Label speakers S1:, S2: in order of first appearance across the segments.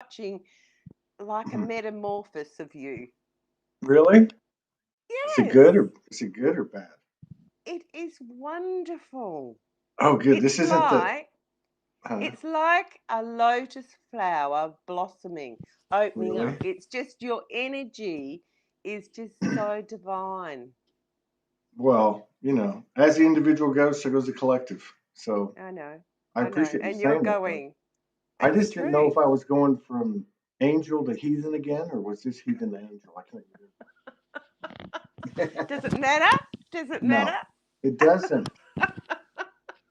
S1: watching like a metamorphosis of you.
S2: Really?
S1: Yes,
S2: Is it good or bad?
S1: it is wonderful.
S2: Oh, good.
S1: It's
S2: This isn't the.
S1: like
S2: Uh,
S1: it's like a lotus flower blossoming, opening up.
S2: really?
S1: It's just your energy is just so divine.
S2: Well, as the individual goes, so goes the collective. So
S1: I know,
S2: I
S1: I know,
S2: appreciate you
S1: and you're
S2: saying that, though.
S1: going.
S2: I
S1: It's
S2: just didn't know
S1: true.
S2: if I was going from angel to heathen again, or was this heathen to angel? I can't
S1: Does
S2: remember.
S1: it matter? Does it matter?
S2: No, it doesn't.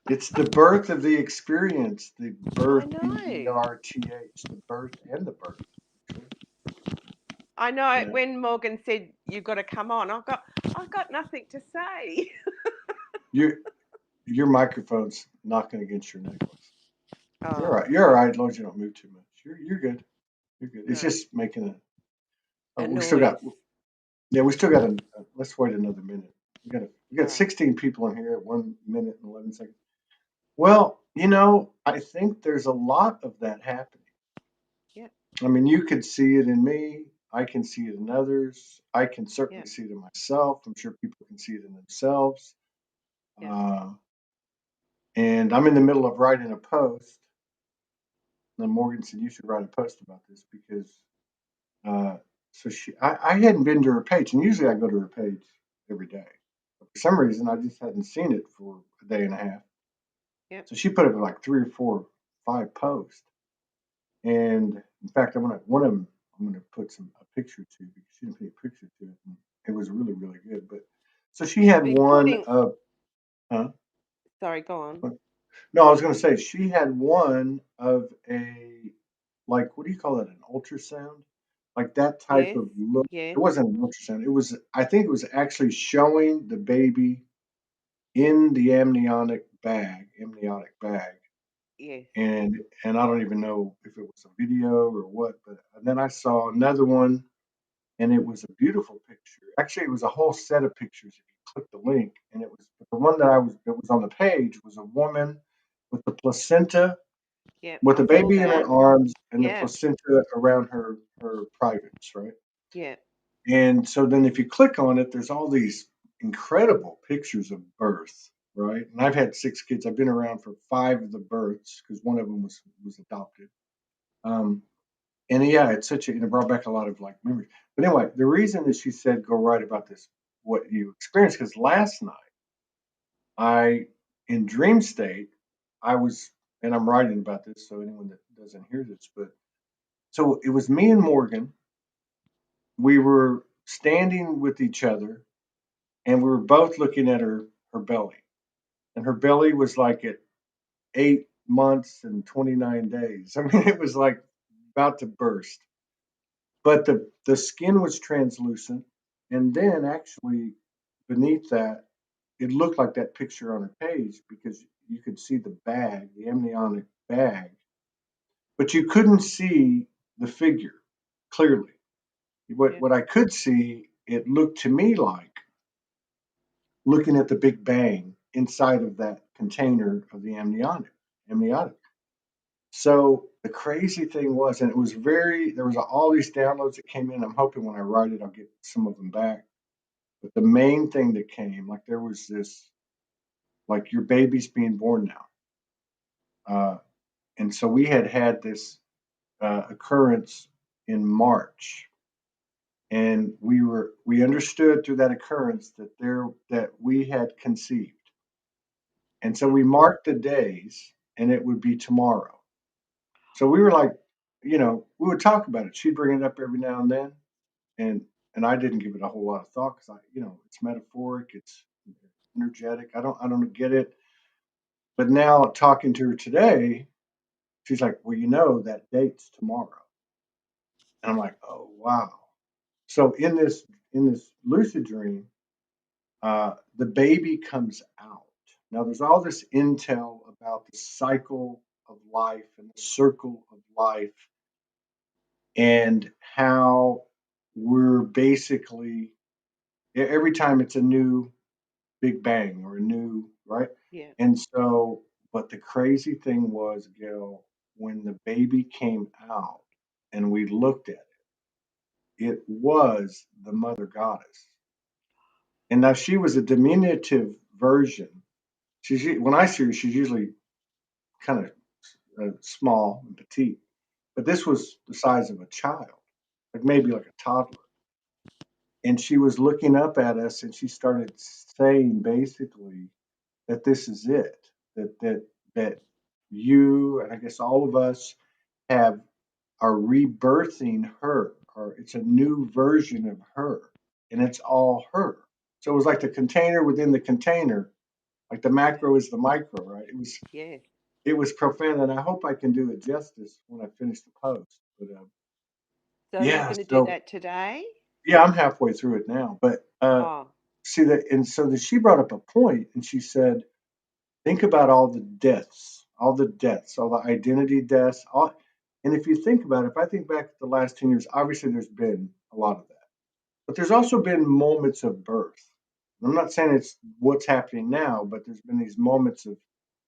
S2: It's the birth of the experience, the
S1: I
S2: birth,
S1: know.
S2: BERTH, the birth and the birth, actually.
S1: I know.
S2: Yeah.
S1: When Morgan said you've got to come on, I've got nothing to say.
S2: Your your microphone's knocking against your necklace. You're all
S1: Oh,
S2: right. You're all right as long as you don't move too much. You're good. You're good. It's
S1: no,
S2: just making a. Oh,
S1: a
S2: we still got.
S1: noise.
S2: Yeah, we still got a. Let's wait another minute. We got
S1: Oh,
S2: 16 people in here at 1 minute and 11 seconds. Well, I think there's a lot of that happening.
S1: yeah,
S2: I mean, you could see it in me. I can see it in others. I can
S1: yeah,
S2: certainly see it in myself. I'm sure people can see it in themselves.
S1: yeah.
S2: Uh, and I'm in the middle of writing a post. And Morgan said you should write a post about this because uh, I hadn't been to her page, and usually I go to her page every day. But for some reason, I just hadn't seen it for a day and a half.
S1: Yep.
S2: So she put up like three or four, five posts. And in fact, one of them I'm gonna put a picture to because she didn't put a picture to it. And it was really really good. But so she
S1: She's
S2: had
S1: been
S2: one
S1: putting.
S2: of huh?
S1: Sorry, go on.
S2: No, I was gonna say she had one of a like what do you call it? An ultrasound, like that type
S1: Yes,
S2: of look. It
S1: yes,
S2: wasn't an ultrasound. It was I think it was actually showing the baby in the amniotic bag,
S1: yes.
S2: and I don't even know if it was a video or what, but then I saw another one, and it was a beautiful picture. Actually, it was a whole set of pictures. If you click the link, and it was the one that was on the page was a woman with the placenta,
S1: Yep.
S2: with
S1: I
S2: the
S1: saw
S2: baby in her
S1: that.
S2: arms, and the
S1: Yeah,
S2: placenta around her privates, right?
S1: yeah,
S2: And so then if you click on it, there's all these incredible pictures of birth, right? And I've had six kids. I've been around for five of the births because one of them was adopted. Um, and yeah, it brought back a lot of like memories. But anyway, the reason is she said go write about this what you experienced because last night I in dream state I was and I'm writing about this so anyone that doesn't hear this, but so it was me and Morgan. We were standing with each other and we were both looking at her belly, and her belly was like at 8 months and 29 days. I mean, it was like about to burst, but the skin was translucent, and then actually beneath that, it looked like that picture on her page because you could see the bag, the amniotic bag, but you couldn't see the figure clearly. What
S1: yeah,
S2: what I could see, it looked to me like looking at the Big Bang inside of that container of the amniotic. So the crazy thing was, and it was there was all these downloads that came in. I'm hoping when I write it, I'll get some of them back. But the main thing that came, like there was this, like your baby's being born now. And so we had this occurrence in March, and we understood through that occurrence that we had conceived. And so
S1: yeah,
S2: we marked the days, and it would be tomorrow. So we were like, we would talk about it. She'd bring it up every now and then, and I didn't give it a whole lot of thought because it's metaphoric, it's energetic. I don't get it. But now talking to her today, she's like, well, that date's tomorrow, and I'm like, oh wow. So in this lucid dream, the baby comes out. Now, there's all this intel about the cycle of life and the circle of life and how we're basically, every time it's a new big bang or a new, right?
S1: yeah.
S2: And so, but the crazy thing was, Gail, when the baby came out, and we looked at it, it was the mother goddess. And now she was a diminutive version. When I see her, she's usually kind of small and petite, but this was the size of a child, like maybe like a toddler. And she was looking up at us, and she started saying basically that this is it, that you and I guess all of us have are rebirthing her, or it's a new version of her, and it's all her. So it was like the container within the container, like the macro is the micro, right?
S1: Yeah.
S2: It was profound, and I hope I can do it justice when I finish the post. But
S1: So you're
S2: yeah,
S1: going to do
S2: so
S1: that today?
S2: yeah, I'm halfway through it now. But
S1: Oh,
S2: see that, and so that she brought up a point, and she said, think about all the deaths, all the deaths, all the identity deaths. And if you think about it, if I think back to the last 10 years, obviously there's been a lot of that. But there's also been moments of birth. I'm not saying it's what's happening now, but there's been these moments of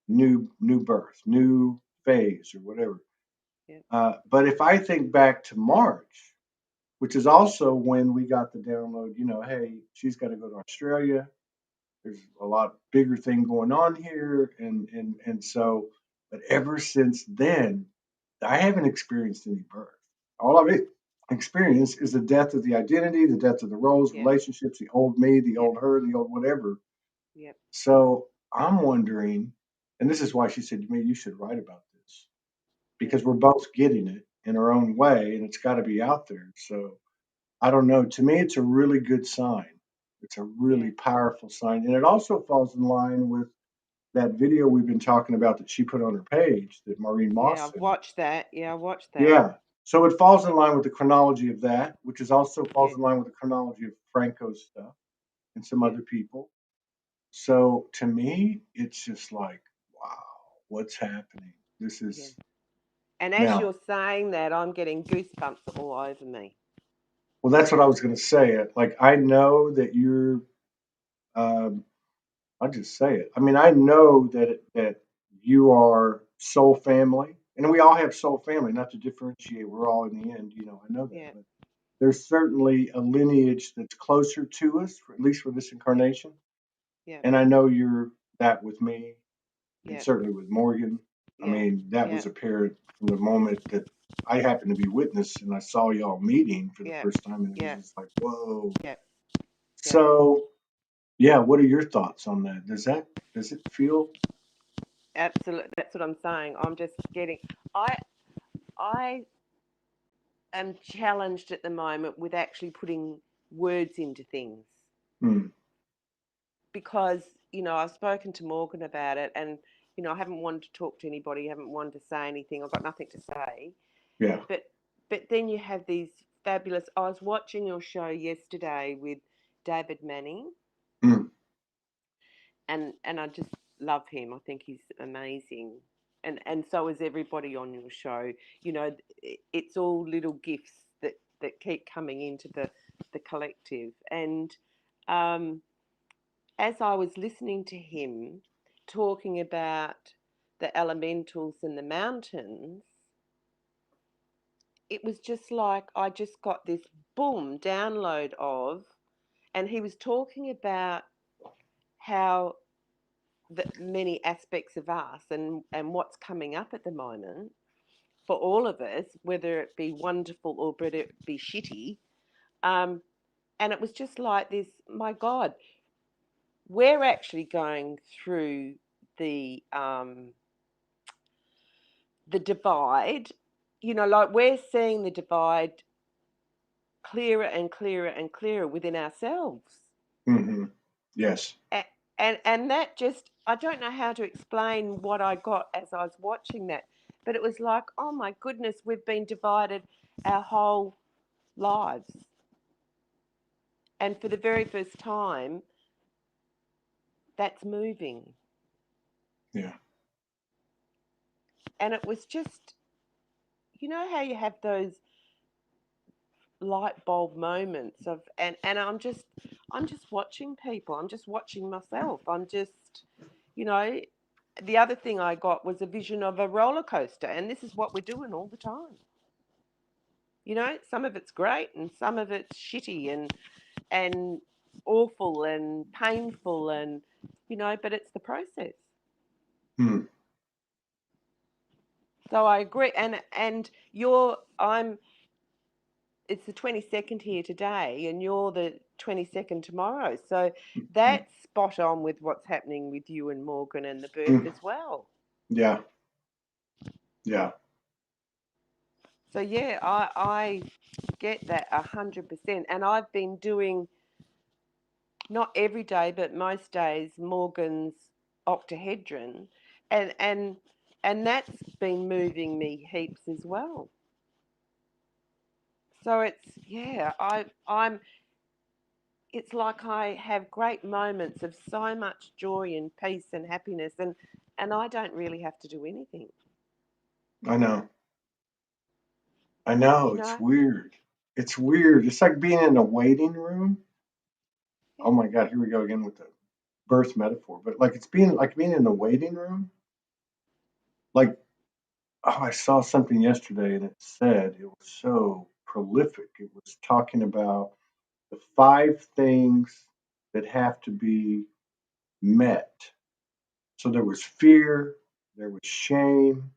S2: new birth, new phase, or whatever.
S1: yeah,
S2: But if I think back to March, which is also when we got the download, hey, she's got to go to Australia. There's a lot bigger thing going on here, and so, but ever since then, I haven't experienced any birth. All I've experienced is the death of the identity, the death of the roles,
S1: yeah,
S2: relationships, the old me, the
S1: yeah,
S2: old her, the old whatever.
S1: yeah,
S2: So I'm wondering, and this is why she said to me, you should write about this
S1: yeah,
S2: because we're both getting it in our own way, and it's got to be out there. So I don't know. To me, it's a really good sign. It's a really
S1: yeah,
S2: powerful sign. And it also falls in line with that video we've been talking about that she put on her page that Maureen
S1: yeah.
S2: Moss
S1: I've
S2: sent.
S1: watched that. Yeah, I watched that.
S2: Yeah. So it falls in line with the chronology of that, which is also falls
S1: Yeah,
S2: in line with the chronology of Franco's stuff and some
S1: yeah,
S2: other people. So to me, it's just like, wow, what's happening? This
S1: yeah.
S2: is
S1: And as
S2: now,
S1: you're saying that, I'm getting goosebumps all over me.
S2: well, that's what I was going to say. Like, I know that you're, um, I'll just say it. I mean, I know that you are soul family, and we all have soul family. Not to differentiate, we're all in the end. I know that,
S1: Yeah,
S2: but there's certainly a lineage that's closer to us, at least for this incarnation.
S1: yeah,
S2: And I know you're that with me, and
S1: yeah,
S2: certainly with Morgan. I
S1: yeah,
S2: mean, that
S1: yeah,
S2: was apparent from the moment that I happened to be witness, and I saw y'all meeting for the
S1: yeah,
S2: first time, and it was
S1: yeah,
S2: just like, whoa.
S1: yeah, yeah.
S2: So, yeah, what are your thoughts on that? Does it feel?
S1: Absolutely. That's what I'm saying. I'm just getting. I I am challenged at the moment with actually putting words into things
S2: Hmm,
S1: because I've spoken to Morgan about it, and I haven't wanted to talk to anybody, haven't wanted to say anything. I've got nothing to say,
S2: yeah.
S1: but then you have these fabulous. I was watching your show yesterday with David Manning,
S2: Hmm,
S1: and I just love him. I think he's amazing, and so is everybody on your show. It's all little gifts that keep coming into the collective. And um, as I was listening to him talking about the elementals and the mountains, it was just like I just got this boom download of, and he was talking about how the many aspects of us and what's coming up at the moment for all of us, whether it be wonderful or whether it be shitty. Um, and it was just like this, my God, we're actually going through the divide, like we're seeing the divide clearer and clearer and clearer within ourselves.
S2: hmm. Yes.
S1: And that just, I don't know how to explain what I got as I was watching that, but it was like, oh my goodness, we've been divided our whole lives, and for the very first time that's moving.
S2: Yeah.
S1: And it was just, how you have those light bulb moments of, and I'm just watching people, I'm just watching myself, I'm just, you know the other thing I got was a vision of a roller coaster, and this is what we're doing all the time. You know, some of it's great and some of it's shitty and awful and painful and, you know, but it's the process.
S2: Hmm.
S1: So I agree. And it's the 22nd here today and you're the 22nd tomorrow. So
S2: Hmm.
S1: that's spot on with what's happening with you and Morgan and the birth
S2: Hmm.
S1: as well.
S2: Yeah. Yeah.
S1: So yeah, I get that 100%. And I've been doing, not every day, but most days, Morgan's octahedron, and and and that's been moving me heaps as well. So I'm it's like I have great moments of so much joy and peace and happiness, and I don't really have to do anything,
S2: I know. I know.
S1: you
S2: It's
S1: know.
S2: weird. It's weird. It's like being in a waiting room. Oh
S1: Yeah,
S2: my God, here we go again with the birth metaphor. But like it's being like being in a waiting room. Like, oh, I saw something yesterday and it said it was so prolific. It was talking about the 5 things that have to be met. So there was fear, there was shame,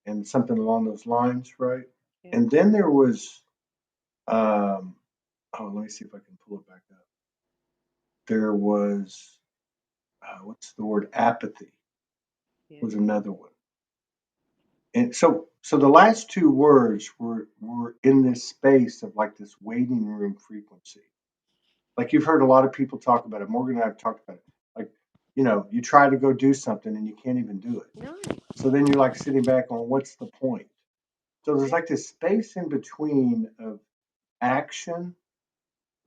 S2: and something along those lines, right?
S1: yeah,
S2: And then there was, um, oh, let me see if I can pull it back up. There was, what's the word? Apathy
S1: yeah,
S2: was another one. And so the last 2 words were in this space of like this waiting room frequency. Like you've heard a lot of people talk about it. Morgan and I have talked about it. Like, you try to go do something and you can't even do it.
S1: no,
S2: So then you're like sitting back on what's the point? So there's
S1: yeah,
S2: like this space in between of action,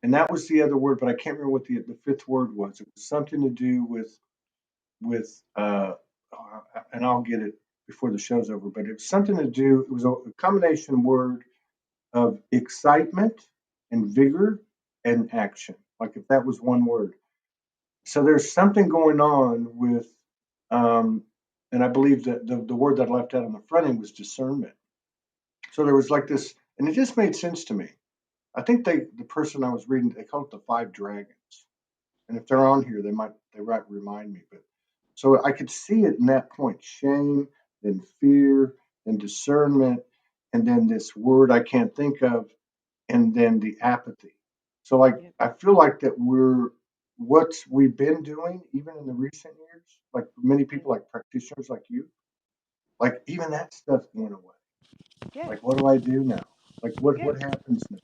S2: and that was the other word, but I can't remember what the fifth word was. It was something to do with and I'll get it before the show's over, but it was something to do. It was a combination word of excitement and vigor and action. Like if that was
S1: yeah,
S2: one word. So there's something going on with, um, and I believe that the word that I left out on the front end was discernment. So there was like this, and it just made sense to me. I think the person I was reading, they call it the 5 dragons. And if they're on here, they might remind me. But so I could see it in that point: shame, then fear, then discernment, and then this word I can't think of, and then the apathy. So like
S1: yeah,
S2: I feel like that what we've been doing, even in the recent years, like many
S1: yeah,
S2: people like practitioners like you, like even that stuff went away.
S1: yeah,
S2: Like what do I do now? Like what
S1: yeah.
S2: what happens now?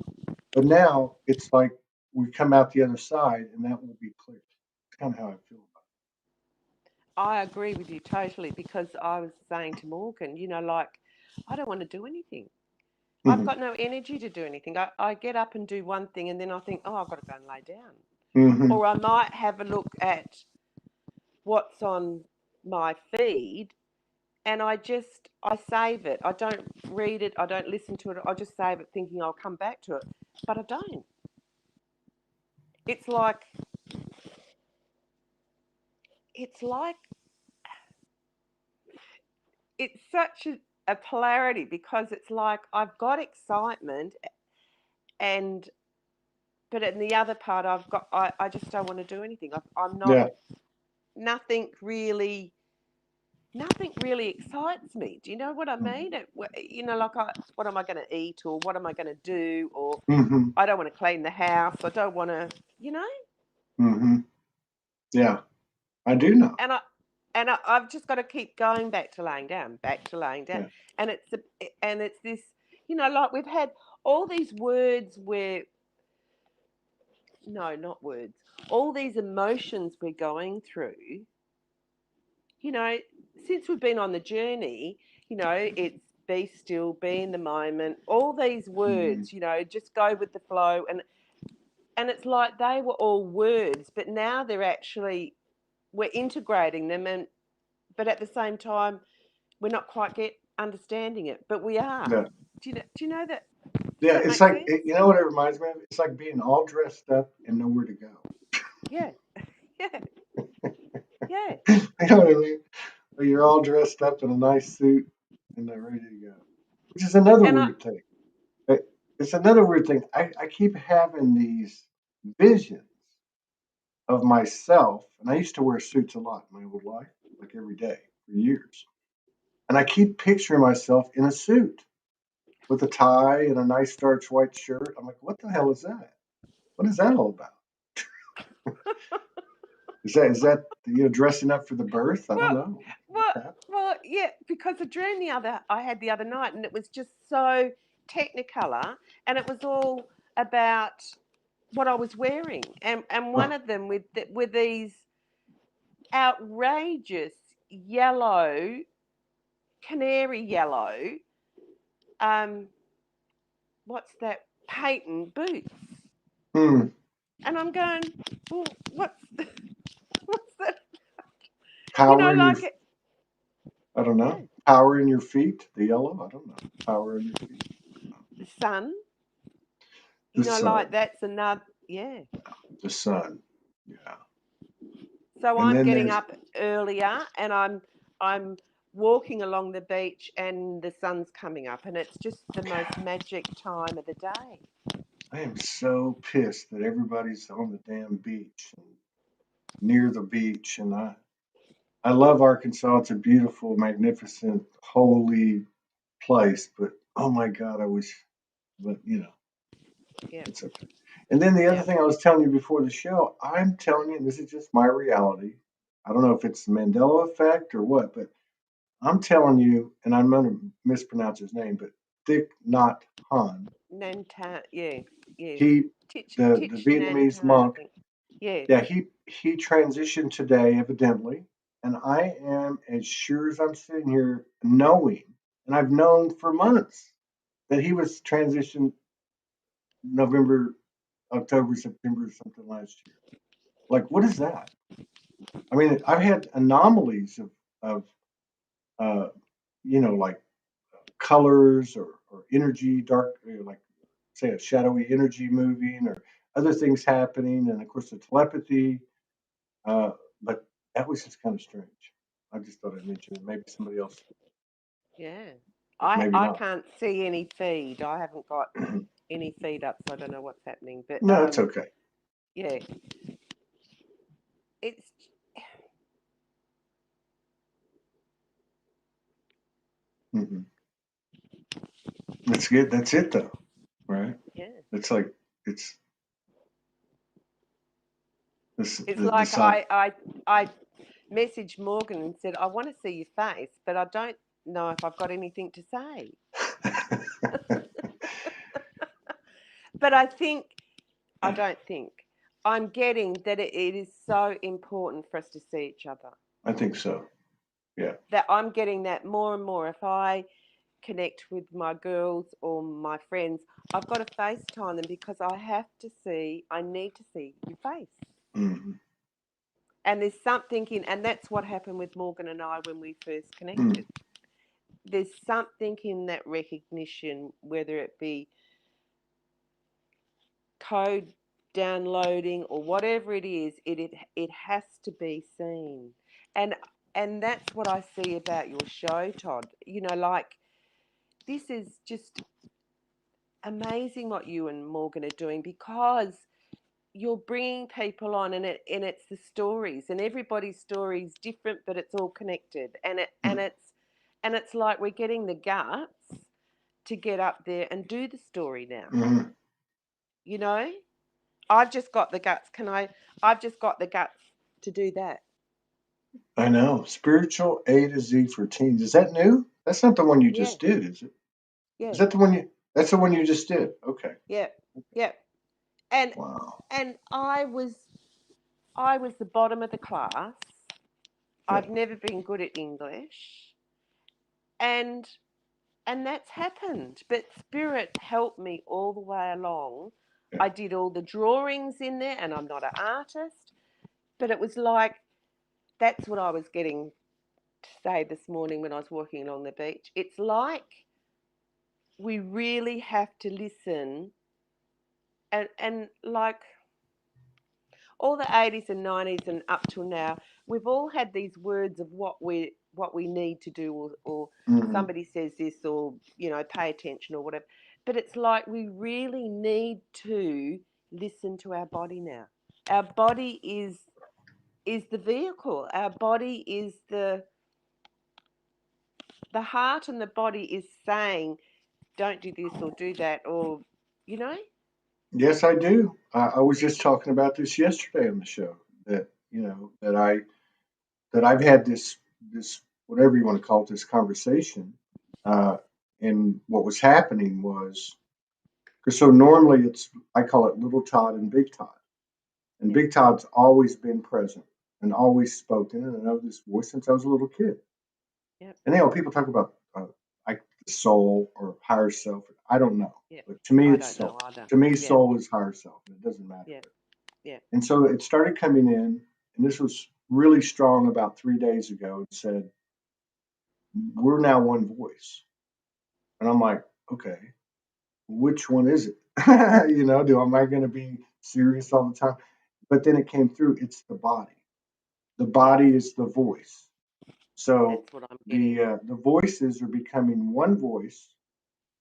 S2: But now it's like we come out the other side and that will be clear. It's kind of how I feel about
S1: I agree with you totally because I was saying to Morgan, like, I don't want to do anything.
S2: it.
S1: I've
S2: Hmm.
S1: got no energy to do anything. I get up and do one thing and then I think, oh, I've got to go and lay down.
S2: Hmm.
S1: Or I might have a look at what's on my feed and I save it. I don't read it. I don't listen to it. I just save it thinking I'll come back to it. But I don't. It's like, it's like, it's such a polarity because it's like I've got excitement and but in the other part I just don't want to do anything. I'm not
S2: Yeah.
S1: nothing really nothing really excites me. Do you know what I mean? Like what am I going to eat or what am I going to do or
S2: Hmm.
S1: I don't want to clean the house. I don't want to, you know.
S2: Hmm. Yeah. I do know.
S1: And I've just got to keep going back to laying down,
S2: Yeah.
S1: and it's this, like we've had all these words where no, not words, all these emotions we're going through, you know, since we've been on the journey, it's be still, be in the moment, all these
S2: Hmm.
S1: words, just go with the flow. And it's like they were all words, but now we're integrating them but at the same time, we're not quite get understanding it, but we are.
S2: Yeah.
S1: Do you know that? Does
S2: Yeah.
S1: that
S2: It's
S1: make
S2: like
S1: sense?
S2: you know what it reminds me of? It's like being all dressed up and nowhere to go.
S1: Yeah, yeah, yeah.
S2: You know what I mean? But you're all dressed up in a nice suit and they're ready to go. Which is another
S1: And I
S2: weird thing. it's another weird thing. I keep having these visions of myself, and I used to wear suits a lot in my old life, like every day for years. And I keep picturing myself in a suit with a tie and a nice starched white shirt. I'm like, what the hell is that? What is that all about? Is that dressing up for the birth? I don't
S1: Well,
S2: know. What's
S1: well,
S2: happening?
S1: well, yeah, because the dream I had the other night, and it was just so technicolor, and it was all about what I was wearing, and one
S2: Oh,
S1: of them with these outrageous yellow, canary yellow, um, what's that? Patent boots,
S2: hmm.
S1: and I'm going, well, what's that?
S2: Power in your,
S1: Like it,
S2: I don't
S1: yeah,
S2: know. Power in your feet. The yellow. I don't know. Power in your feet.
S1: the sun,
S2: The
S1: like
S2: sun.
S1: that's another, yeah.
S2: The sun. Yeah.
S1: So
S2: And
S1: I'm
S2: then
S1: getting
S2: there's
S1: up earlier, and I'm walking along the beach, and the sun's coming up, and it's just the most magic time of the day.
S2: I am so pissed that everybody's on the damn beach and near the beach, and I love Arkansas. It's a beautiful, magnificent, holy place, but oh my God, I wish, but
S1: Yeah,
S2: it's okay. And then the other
S1: yeah.
S2: thing I was telling you before the show, I'm telling you, and this is just my reality. I don't know if it's the Mandela effect or what, but I'm telling you, and I'm going to mispronounce his name, but Thich Nhat Hanh,
S1: Nantan, yeah, yes.
S2: he, the
S1: Tich
S2: Vietnamese
S1: Nantan, I
S2: monk,
S1: think. Yes,
S2: yeah, he transitioned today, evidently, and I am as sure as I'm sitting here knowing, and I've known for months that he was transitioned November, October, September, or something last year. Like, what is that? I mean, I've had anomalies of uh, like colors or energy, dark, like say a shadowy energy moving or other things happening, and of course the telepathy. Uh, but that was just kind of strange. I just thought I'd mention it. Maybe somebody else,
S1: yeah.
S2: maybe
S1: I
S2: not.
S1: can't see any feed. I haven't got any feed up, so I don't know what's happening. But
S2: No, it's okay.
S1: yeah, it's
S2: Hmm. That's good. That's it, though, right?
S1: yeah.
S2: It's like it's this
S1: It's
S2: the
S1: like
S2: side.
S1: I messaged Morgan and said I want to see your face, but I don't know if I've got anything to say. But I don't think I'm getting that it is so important for us to see each other.
S2: I think so. Yeah.
S1: That I'm getting that more and more. If I connect with my girls or my friends, I've got to FaceTime them because I need to see your face.
S2: Hmm.
S1: And there's something and that's what happened with Morgan and I when we first
S2: Mm.
S1: connected. There's something in that recognition, whether it be code downloading or whatever it is, it has to be seen. And and that's what I see about your show, Todd. Like this is just amazing what you and Morgan are doing because you're bringing people on and it's the stories and everybody's story is different but it's all connected
S2: Mm.
S1: and it's like we're getting the guts to get up there and do the story now.
S2: Mm.
S1: You know, I've just got the guts. I've just got the guts to do that.
S2: I know. Spiritual A to Z for teens. Is that new? That's not the one you
S1: Yeah,
S2: just did, is it? Is
S1: yeah,
S2: that the one you? That's the one you just did. Okay.
S1: yeah, yeah. And
S2: Wow.
S1: and I was the bottom of the class.
S2: Yeah.
S1: I've never been good at English, and and that's happened. But Spirit helped me all the way along.
S2: Yeah.
S1: I did all the drawings in there, and I'm not an artist, but it was like that's what I was getting to say this morning when I was walking along the beach. It's like we really have to listen and like all the 80s and 90s and up till now, we've all had these words of what we need to do or
S2: Hmm.
S1: somebody says this or pay attention or whatever. But it's like we really need to listen to our body now. Our body is the vehicle. Our body is the heart, and the body is saying, don't do this or do that, or, you know?
S2: Yes, I do. I was just talking about this yesterday on the show that, that I've had this whatever you want to call it, this conversation. Uh, and what was happening was, because so normally I call it little Todd and big Todd. And
S1: Yeah.
S2: big Todd's always been present and always spoken. And I know this voice since I was a little kid.
S1: Yep.
S2: And people talk about like the soul or higher self. I don't know.
S1: Yep.
S2: But to me,
S1: I
S2: it's
S1: don't know
S2: soul.
S1: either.
S2: To me,
S1: Yeah.
S2: soul is higher self. It doesn't matter.
S1: Yeah. Yeah.
S2: And so it started coming in, and this was really strong about 3 days ago. It said, we're now one voice. And I'm like, okay, which one is it? Am I going to be serious all the time? But then it came through. It's the body. The body is the voice. So
S1: that's what I'm getting.
S2: the voices are becoming one voice.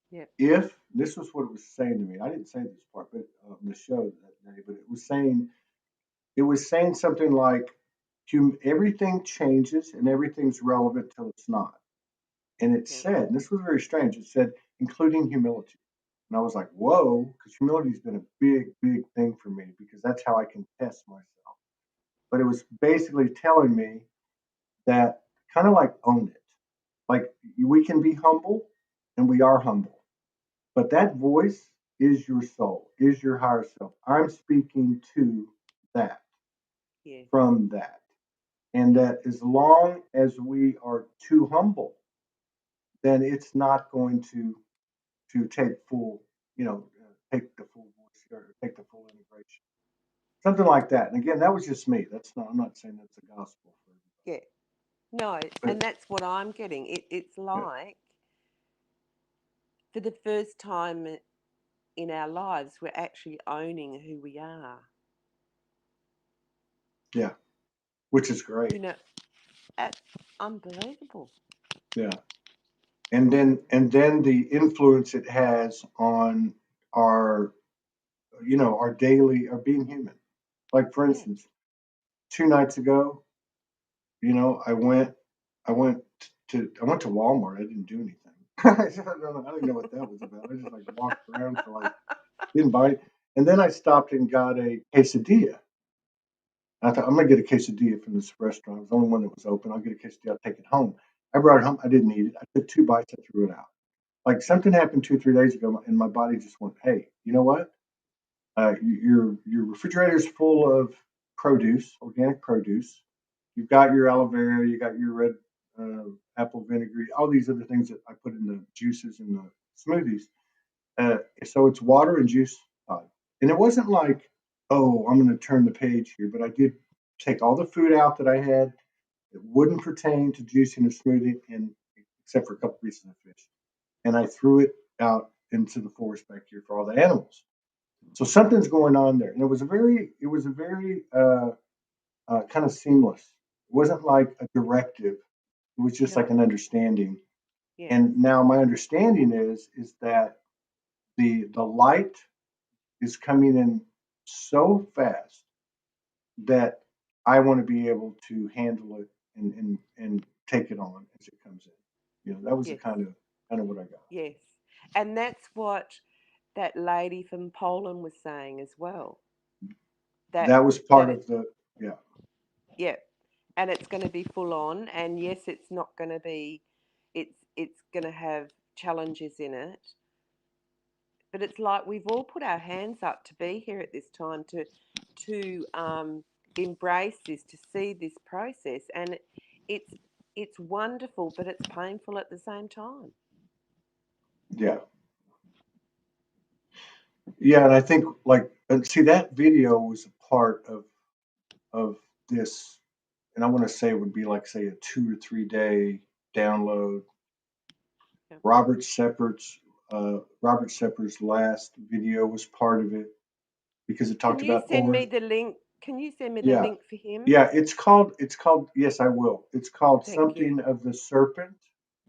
S1: Yeah.
S2: If this was what it was saying to me, I didn't say this part, but on the show that day, but it was saying something like, everything changes and everything's relevant till it's not. And it said, and this was very strange, it said, including humility. And I was like, whoa, because humility has been a big, big thing for me because that's how I can test myself. But it was basically telling me that kind of like own it. Like we can be humble and we are humble. But that voice is your soul, is your higher self. I'm speaking to that, from that. And that as long as we are too humble, then it's not going to take full, take the full voice or take the full integration. Something like that. And again, that was just me. I'm not saying that's the gospel.
S1: Yeah. No, and that's what I'm getting. It's like for the first time in our lives, we're actually owning who we are.
S2: Yeah, which is great.
S1: That's unbelievable.
S2: Yeah, and then the influence it has on our, our daily, our being human. Like for instance, 2 nights ago, I went I went to Walmart. I didn't do anything. I didn't know what that was about. I just like walked around for like didn't buy it. And then I stopped and got a quesadilla. I thought I'm gonna get a quesadilla from this restaurant. It was the only one that was open. I'll get a quesadilla. I'll take it home. I brought it home. I didn't eat it. I took 2 bites. I threw it out. Like something happened 2 or 3 days ago, and my body just went, "Hey, you know what? Your refrigerator is full of produce, organic produce. You've got your aloe vera. You got your red apple vinegar. All these other things that I put in the juices and the smoothies. So it's water and juice. And it wasn't like, oh, I'm going to turn the page here, but I did take all the food out that I had that wouldn't pertain to juicing a smoothie, and except for a couple pieces of fish, and I threw it out into the forest back here for all the animals. So something's going on there, and it was a very kind of seamless. It wasn't like a directive. It was just like an understanding. And now my understanding is that the light is coming in so fast that I want to be able to handle it and take it on as it comes in. That was the kind of what I got.
S1: Yes. And that's what that lady from Poland was saying as well.
S2: That was part of the
S1: Yeah. And it's going to be full on, and yes, it's not going to be it's going to have challenges in it. But it's like we've all put our hands up to be here at this time to embrace this, to see this process, and it's wonderful, but it's painful at the same time.
S2: Yeah. Yeah, and I think and see that video was a part of this, and I want to say it would be like say a 2 or 3 day download.
S1: Yeah.
S2: Robert Sepper's last video was part of it because it talked about.
S1: Can you send me the link? Can you send me the
S2: Yeah,
S1: link for him?
S2: yeah. It's called. Yes, I will. It's called
S1: Thank
S2: something
S1: you.
S2: of the serpent,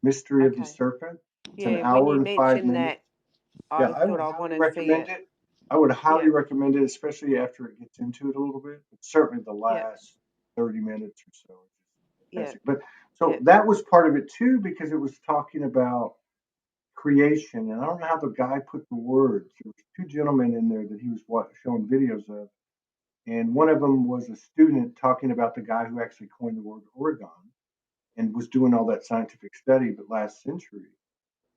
S2: mystery of the serpent. It's an
S1: Yeah, when
S2: hour
S1: you
S2: and 5
S1: mentioned
S2: minutes.
S1: that,
S2: Yeah,
S1: I
S2: I
S1: thought
S2: would
S1: I want
S2: highly
S1: to see
S2: recommend
S1: it.
S2: it. I would highly
S1: Yeah,
S2: recommend it, especially after it gets into it a little bit. But certainly the
S1: yeah,
S2: last 30 minutes or so is just
S1: yeah,
S2: fantastic. But so
S1: yeah,
S2: that was part of it too, because it was talking about creation, and I don't know how the guy put the words. There was two gentlemen in there that he was showing videos of, and one of them was a student talking about the guy who actually coined the word Oregon and was doing all that scientific study, but last century.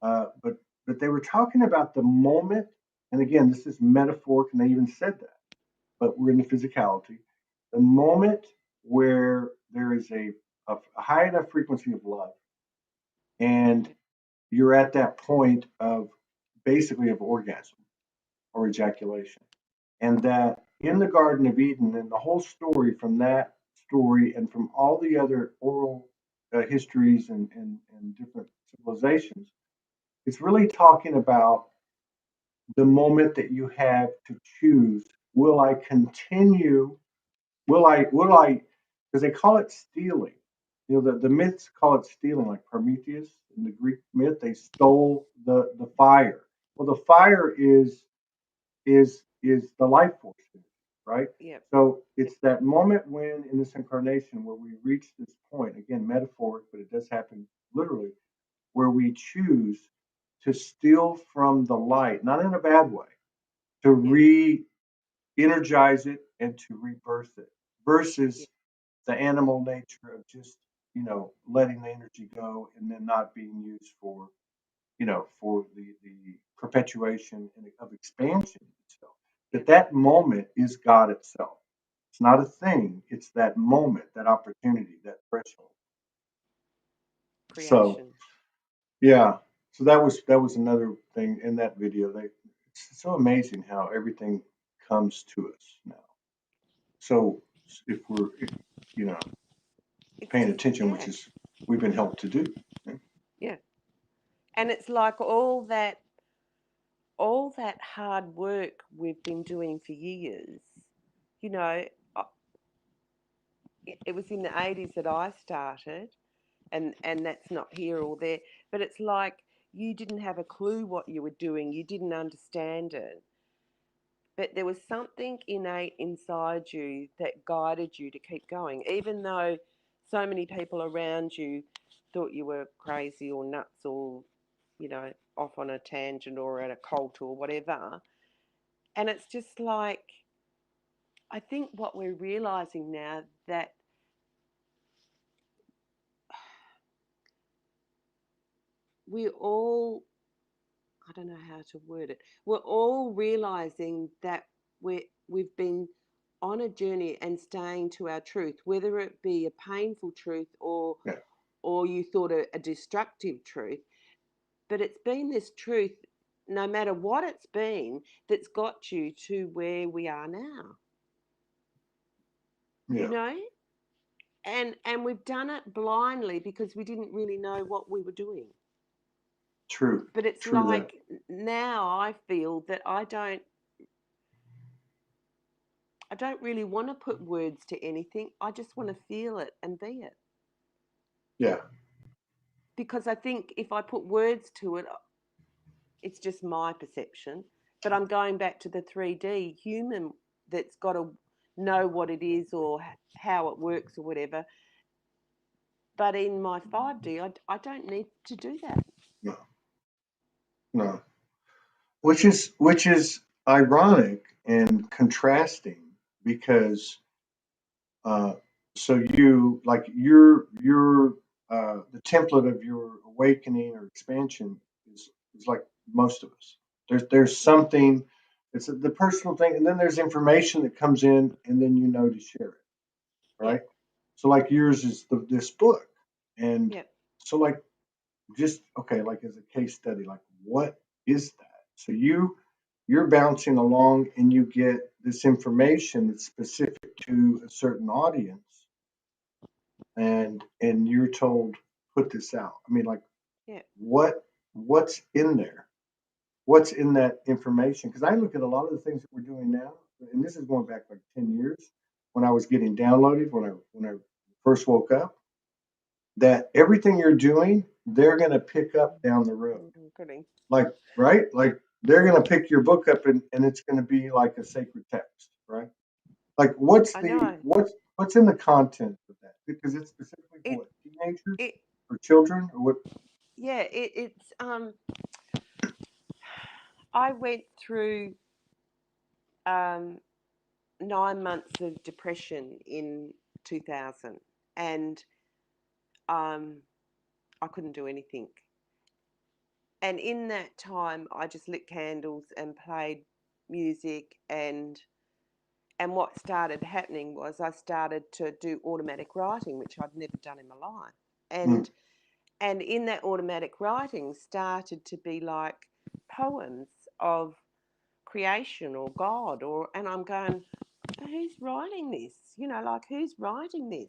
S2: Uh, but but they were talking about the moment, and again, this is metaphoric, and they even said that. But we're in the physicality. The moment where there is a high enough frequency of love, and you're at that point of basically of orgasm or ejaculation, and that in the Garden of Eden, and the whole story from that story and from all the other oral histories and different civilizations, it's really talking about the moment that you have to choose, will I continue, will I because they call it stealing. You know, the myths call it stealing, like Prometheus in the Greek myth, they stole the fire. Well, the fire is the life force, right?
S1: yeah,
S2: So
S1: yeah,
S2: it's that moment when in this incarnation where we reach this point, again metaphoric, but it does happen literally, where we choose to steal from the light, not in a bad way, to
S1: yeah,
S2: energize it and to rebirth it,
S1: yeah,
S2: versus the animal nature of just, letting the energy go and then not being used for, for the perpetuation of expansion itself.
S1: yeah.
S2: That moment is God itself. It's not a thing. It's that moment, that opportunity, that threshold. So
S1: Creation.
S2: yeah, so that was another thing in that video. It's so amazing how everything comes to us now. So if we're, you know,
S1: It's
S2: paying
S1: just
S2: attention, which
S1: yeah,
S2: is we've been helped to do. Yeah.
S1: yeah. And it's like all that hard work we've been doing for years. You know, uh, it was in the 80s that I started, and that's not here or there, but it's like you didn't have a clue what you were doing, you didn't understand it, but there was something innate inside you that guided you to keep going, even though so many people around you thought you were crazy or nuts or, off on a tangent or at a cult or whatever. And it's just like, I think what we're realizing now that we all, I don't know how to word it. We're all realizing that we've been on a journey and staying to our truth, whether it be a painful truth
S2: Yeah.
S1: or you thought a destructive truth. But it's been this truth, no matter what it's been, that's got you to where we are now. You
S2: Yeah.
S1: know? And we've done it blindly because we didn't really know what we were doing.
S2: True.
S1: But it's
S2: True that.
S1: like now I feel that I don't really want to put words to anything. I just want to feel it and be it.
S2: Yeah.
S1: Because I think if I put words to it, it's just my perception. But I'm going back to the 3D human that's got to know what it is or how it works or whatever. But in my 5D, I don't need to do that.
S2: No. No. Which is ironic and contrasting because uh, so you like your the template of your awakening or expansion is like most of us. There's something. It's the personal thing, and then there's information that comes in, and then you know to share it,
S1: Yeah,
S2: right? So like yours is this book, and
S1: yeah,
S2: so like just okay, like as a case study, like what is that? So you're bouncing along and you get this information that's specific to a certain audience, and you're told put this out. I mean, like
S1: yeah,
S2: what what's in there? What's in that information? Because I look at a lot of the things that we're doing now, and this is going back like 10 years when I was getting downloaded when I first woke up. That everything you're doing, they're going to pick up down the road.
S1: I'm kidding.
S2: Like right, like they're going to pick your book up and it's going to be like a sacred text, right? Like
S1: I know.
S2: what's in the content of that? Because it's specifically for
S1: It
S2: what, teenagers
S1: it
S2: or children or what?
S1: yeah, it's I went through um 9 months of depression in 2000, and um I couldn't do anything. And in that time, I just lit candles and played music, and what started happening was I started to do automatic writing, which I'd never done in my life.
S2: Mm,
S1: And in that automatic writing started to be like poems of creation or God, or and I'm going, who's writing this? Like who's writing this?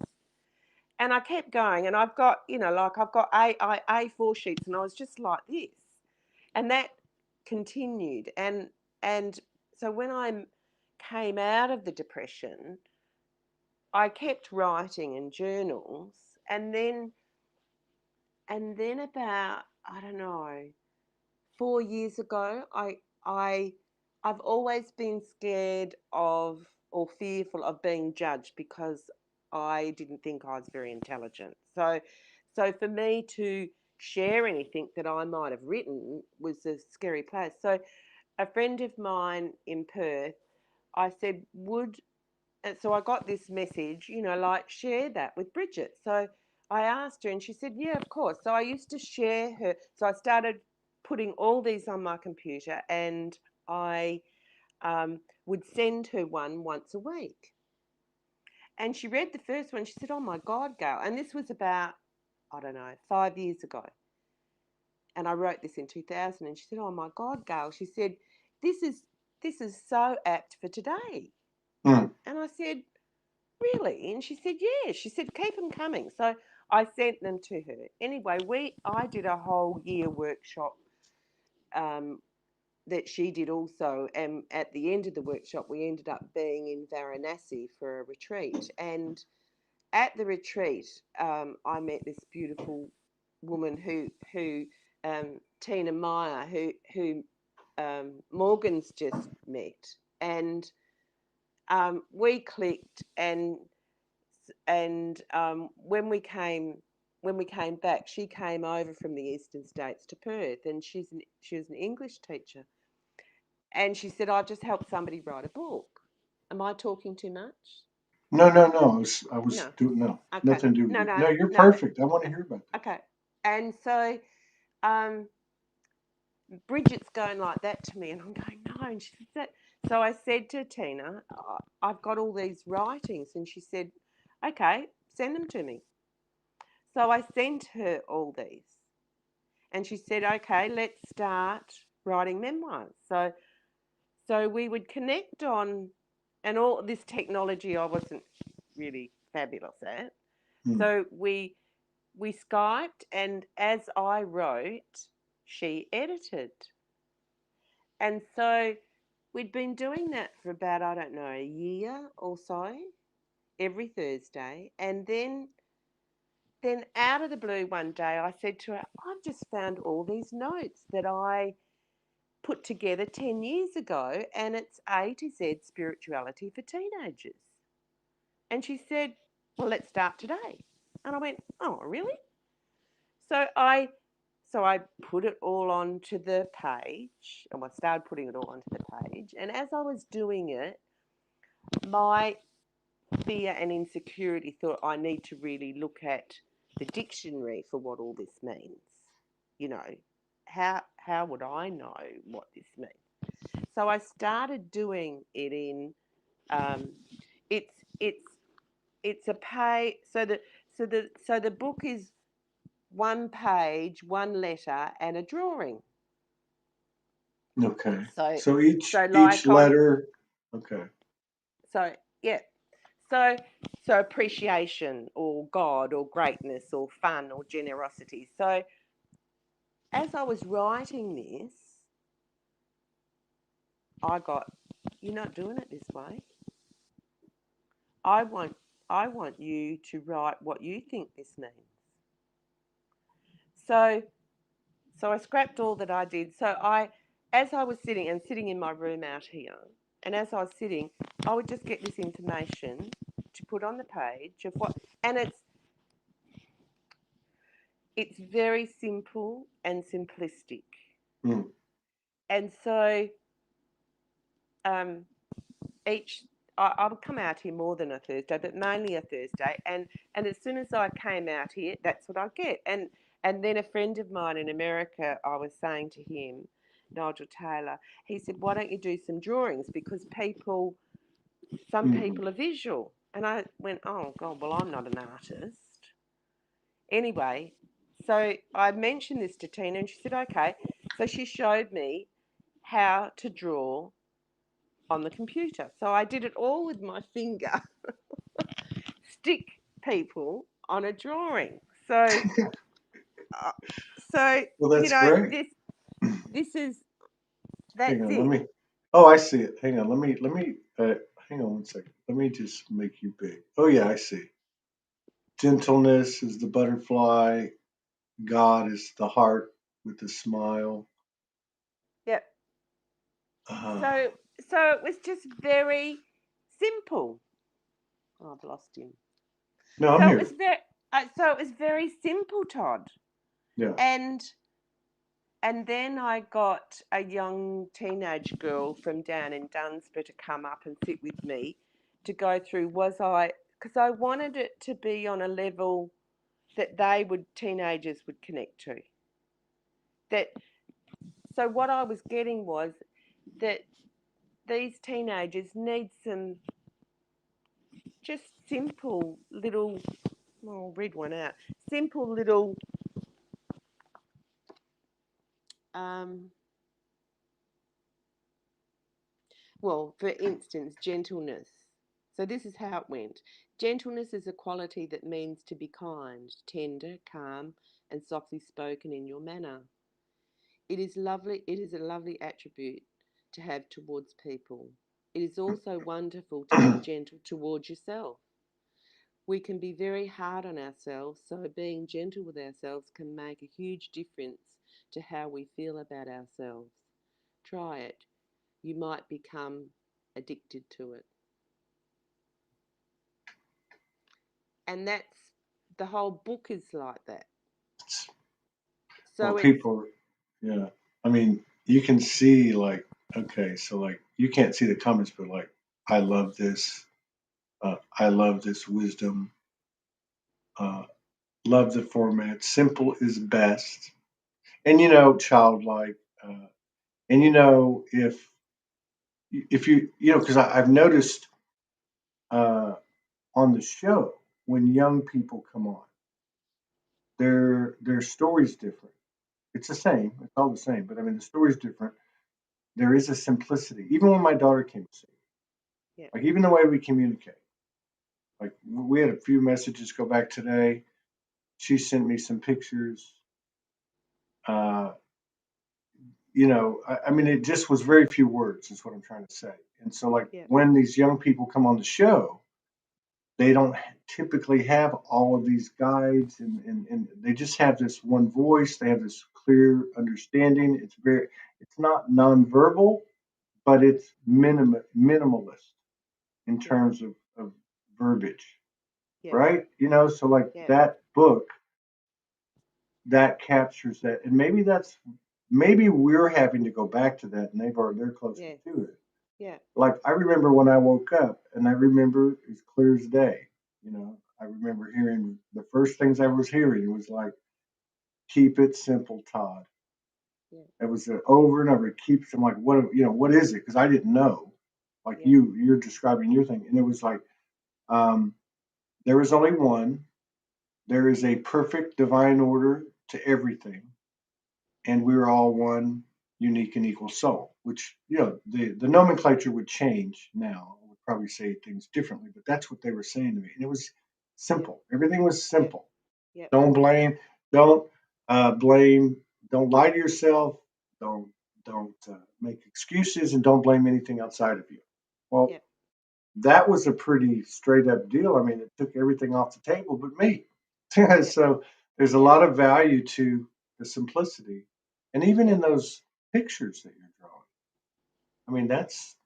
S1: And I kept going, and I've got, like I've got A4 sheets, and I was just like this, and that continued, and so when I came out of the depression, I kept writing in journals, and then about, I don't know, 4 years ago, I I've always been scared of or fearful of being judged because I didn't think I was very intelligent. So for me to share anything that I might have written was a scary place. So a friend of mine in Perth, I said, would and so I got this message, like share that with Bridget. So I asked her, and she said, yeah, of course. So I used to share her. So I started putting all these on my computer, and I would send her one once a week. And she read the first one. She said, oh my God, Gail. And this was about, I don't know, 5 years ago. And I wrote this in 2000. And she said, oh my God, Gail. She said, this is this is so apt for today.
S2: mm.
S1: And I said, really? And she said, yeah. She said, keep them coming. So I sent them to her. Anyway, I did a whole year workshop um, that she did also. And at the end of the workshop, we ended up being in Varanasi for a retreat. And at the retreat, I met this beautiful woman who Tina Meyer, who Morgan's just met. And we clicked, and when we came back, she came over from the eastern states to Perth, and she was an English teacher, and she said, "I've just helped somebody write a book." Am I talking too much?
S2: No, no, no. I was
S1: No.
S2: doing no,
S1: Okay.
S2: nothing to do with
S1: No,
S2: you.
S1: no,
S2: No, you're
S1: no.
S2: perfect. I want to hear about this.
S1: Okay. And so um, Bridget's going like that to me, and I'm going, no. And she said, so I said to Tina, I've got all these writings, and she said, okay, send them to me. So I sent her all these, and she said, okay, let's start writing memoirs. So we would connect on, and all this technology I wasn't really fabulous at.
S2: Mm.
S1: So we Skyped, and as I wrote, she edited. And so we'd been doing that for about, I don't know, a year or so, every Thursday. And then out of the blue one day, I said to her, I've just found all these notes that I put together 10 years ago, and it's A to Z spirituality for teenagers. And she said, well, let's start today. And I went, oh, really? So I put it all onto the page, and I started putting it all onto the page. And as I was doing it, my fear and insecurity thought I need to really look at the dictionary for what all this means. You know, how would I know what this means? So I started doing it in um, it's it's it's a pay so the book is one page, one letter, and a drawing.
S2: Okay.
S1: So
S2: So
S1: so
S2: each
S1: like on
S2: letter. Okay.
S1: so yeah so so appreciation or God or greatness or fun or generosity. So as I was writing this, I got, you're not doing it this way. I want I want you to write what you think this means. So so I scrapped all that I did. So as I was sitting in my room out here, and as I was sitting, I would just get this information to put on the page of what, and it's very simple and simplistic.
S2: Mm.
S1: And so each I would come out here more than a Thursday, but mainly a Thursday. And as soon as I came out here, that's what I get. And then a friend of mine in America, I was saying to him, Nigel Taylor, he said, why don't you do some drawings? Because some people are visual. And I went, oh God, well, I'm not an artist. Anyway, so I mentioned this to Tina and she said, okay. So she showed me how to draw on the computer. So I did it all with my finger, stick people on a drawing. So, uh,
S2: Well, that's great.
S1: this is,
S2: Hang
S1: that's
S2: on, let
S1: it.
S2: me. Oh, I see it. Hang on, let me. Hang on one second. Let me just make you big. Oh yeah, I see. Gentleness is the butterfly. God is the heart with the smile.
S1: Yep.
S2: Uh,
S1: So, so it was just very simple. Oh, I've lost him.
S2: no, I'm
S1: So it was
S2: here.
S1: very simple, Todd.
S2: Yeah.
S1: And And then I got a young teenage girl from down in Dunsborough to come up and sit with me to go through because I wanted it to be on a level that teenagers would connect to. That, so what I was getting was that these teenagers need some just simple little, well, I'll read one out, simple little, um, well, for instance, gentleness. So this is how it went. Gentleness is a quality that means to be kind, tender, calm, and softly spoken in your manner. It is lovely. It is a lovely attribute to have towards people. It is also wonderful to be gentle towards yourself. We can be very hard on ourselves, so being gentle with ourselves can make a huge difference to how we feel about ourselves. Try it. You might become addicted to it. And that's, the whole book is like that.
S2: Well,
S1: So it's,
S2: people. Yeah. I mean, you can see like, okay, so like you can't see the comments, but like, I love this. I love this wisdom. Uh, love the format. Simple is best. And childlike. Uh, and if because I've noticed on the show when young people come on, their story's different. It's the same. It's all the same. But I mean, the story's different. There is a simplicity. Even when my daughter came to see,
S1: yeah,
S2: like even the way we communicate. Like we had a few messages go back today. She sent me some pictures. Uh, I mean, it just was very few words, is what I'm trying to say. And so, like,
S1: yeah,
S2: when these young people come on the show, they don't typically have all of these guides, and they just have this one voice. They have this clear understanding. It's not nonverbal, but it's minimalist in
S1: yeah,
S2: terms of verbiage,
S1: yeah,
S2: right? So like
S1: yeah,
S2: that book that captures that, and maybe we're having to go back to that, and they're closer
S1: yeah,
S2: to it.
S1: yeah,
S2: Like I remember when I woke up, and I remember as clear as day. I remember hearing the first things I was hearing was like, "Keep it simple, Todd."
S1: yeah,
S2: It was over and over. It keeps. I'm like, what is it? Because I didn't know. Like
S1: yeah,
S2: you're describing your thing, and it was like, um, there is only one. There is a perfect divine order to everything, and we're all one unique and equal soul. Which the nomenclature would change now. I would probably say things differently, but that's what they were saying to me, and it was
S1: yeah,
S2: simple. Everything was
S1: yeah,
S2: simple.
S1: yeah,
S2: Don't blame. Don't blame. Don't lie to yourself. Don't make excuses, and don't blame anything outside of you. Well,
S1: yeah,
S2: that was a pretty straight up deal. I mean, it took everything off the table but me.
S1: yeah,
S2: So there's a
S1: yeah,
S2: lot of value to the simplicity, and even
S1: yeah,
S2: in those pictures that you're drawing. I mean, that's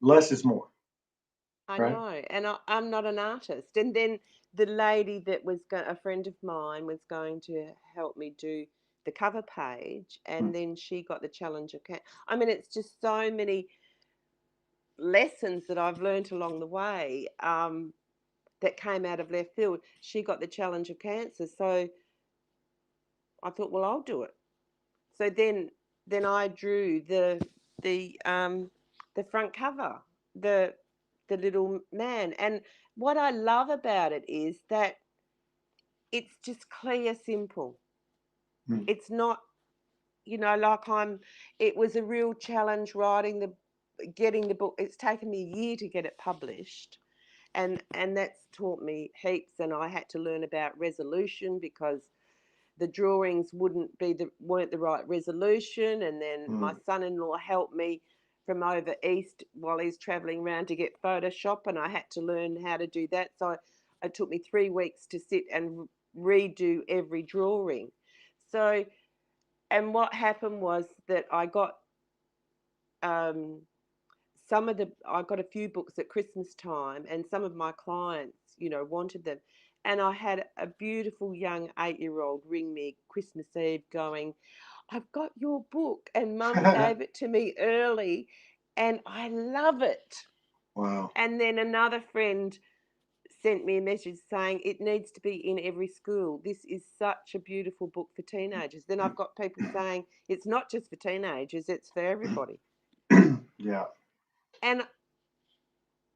S2: less is more,
S1: I
S2: right?
S1: know, and I'm not an artist. And then the lady that was a friend of mine was going to help me do the cover page,
S2: Mm.
S1: and then she got the challenge of I mean, it's just so many lessons that I've learned along the way that came out of left field. She got the challenge of cancer, so I thought, well, I'll do it. So then I drew the front cover, the the little man. And what I love about it is that it's just clear, simple.
S2: Mm.
S1: It's not, like it was a real challenge writing getting the book. It's taken me a year to get it published. And that's taught me heaps. And I had to learn about resolution because the drawings weren't the right resolution. And then my
S2: Mm.
S1: son-in-law helped me from over east while he's traveling around to get Photoshop, and I had to learn how to do that. So it took me 3 weeks to sit and redo every drawing. So, and what happened was that um, I got a few books at Christmas time, and some of my clients, wanted them. And I had a beautiful young 8-year-old ring me Christmas Eve going, I've got your book, and Mum gave it to me early, and I love it.
S2: Wow.
S1: And then another friend sent me a message saying it needs to be in every school. This is such a beautiful book for teenagers. Then I've got people saying it's not just for teenagers, it's for everybody.
S2: Yeah.
S1: And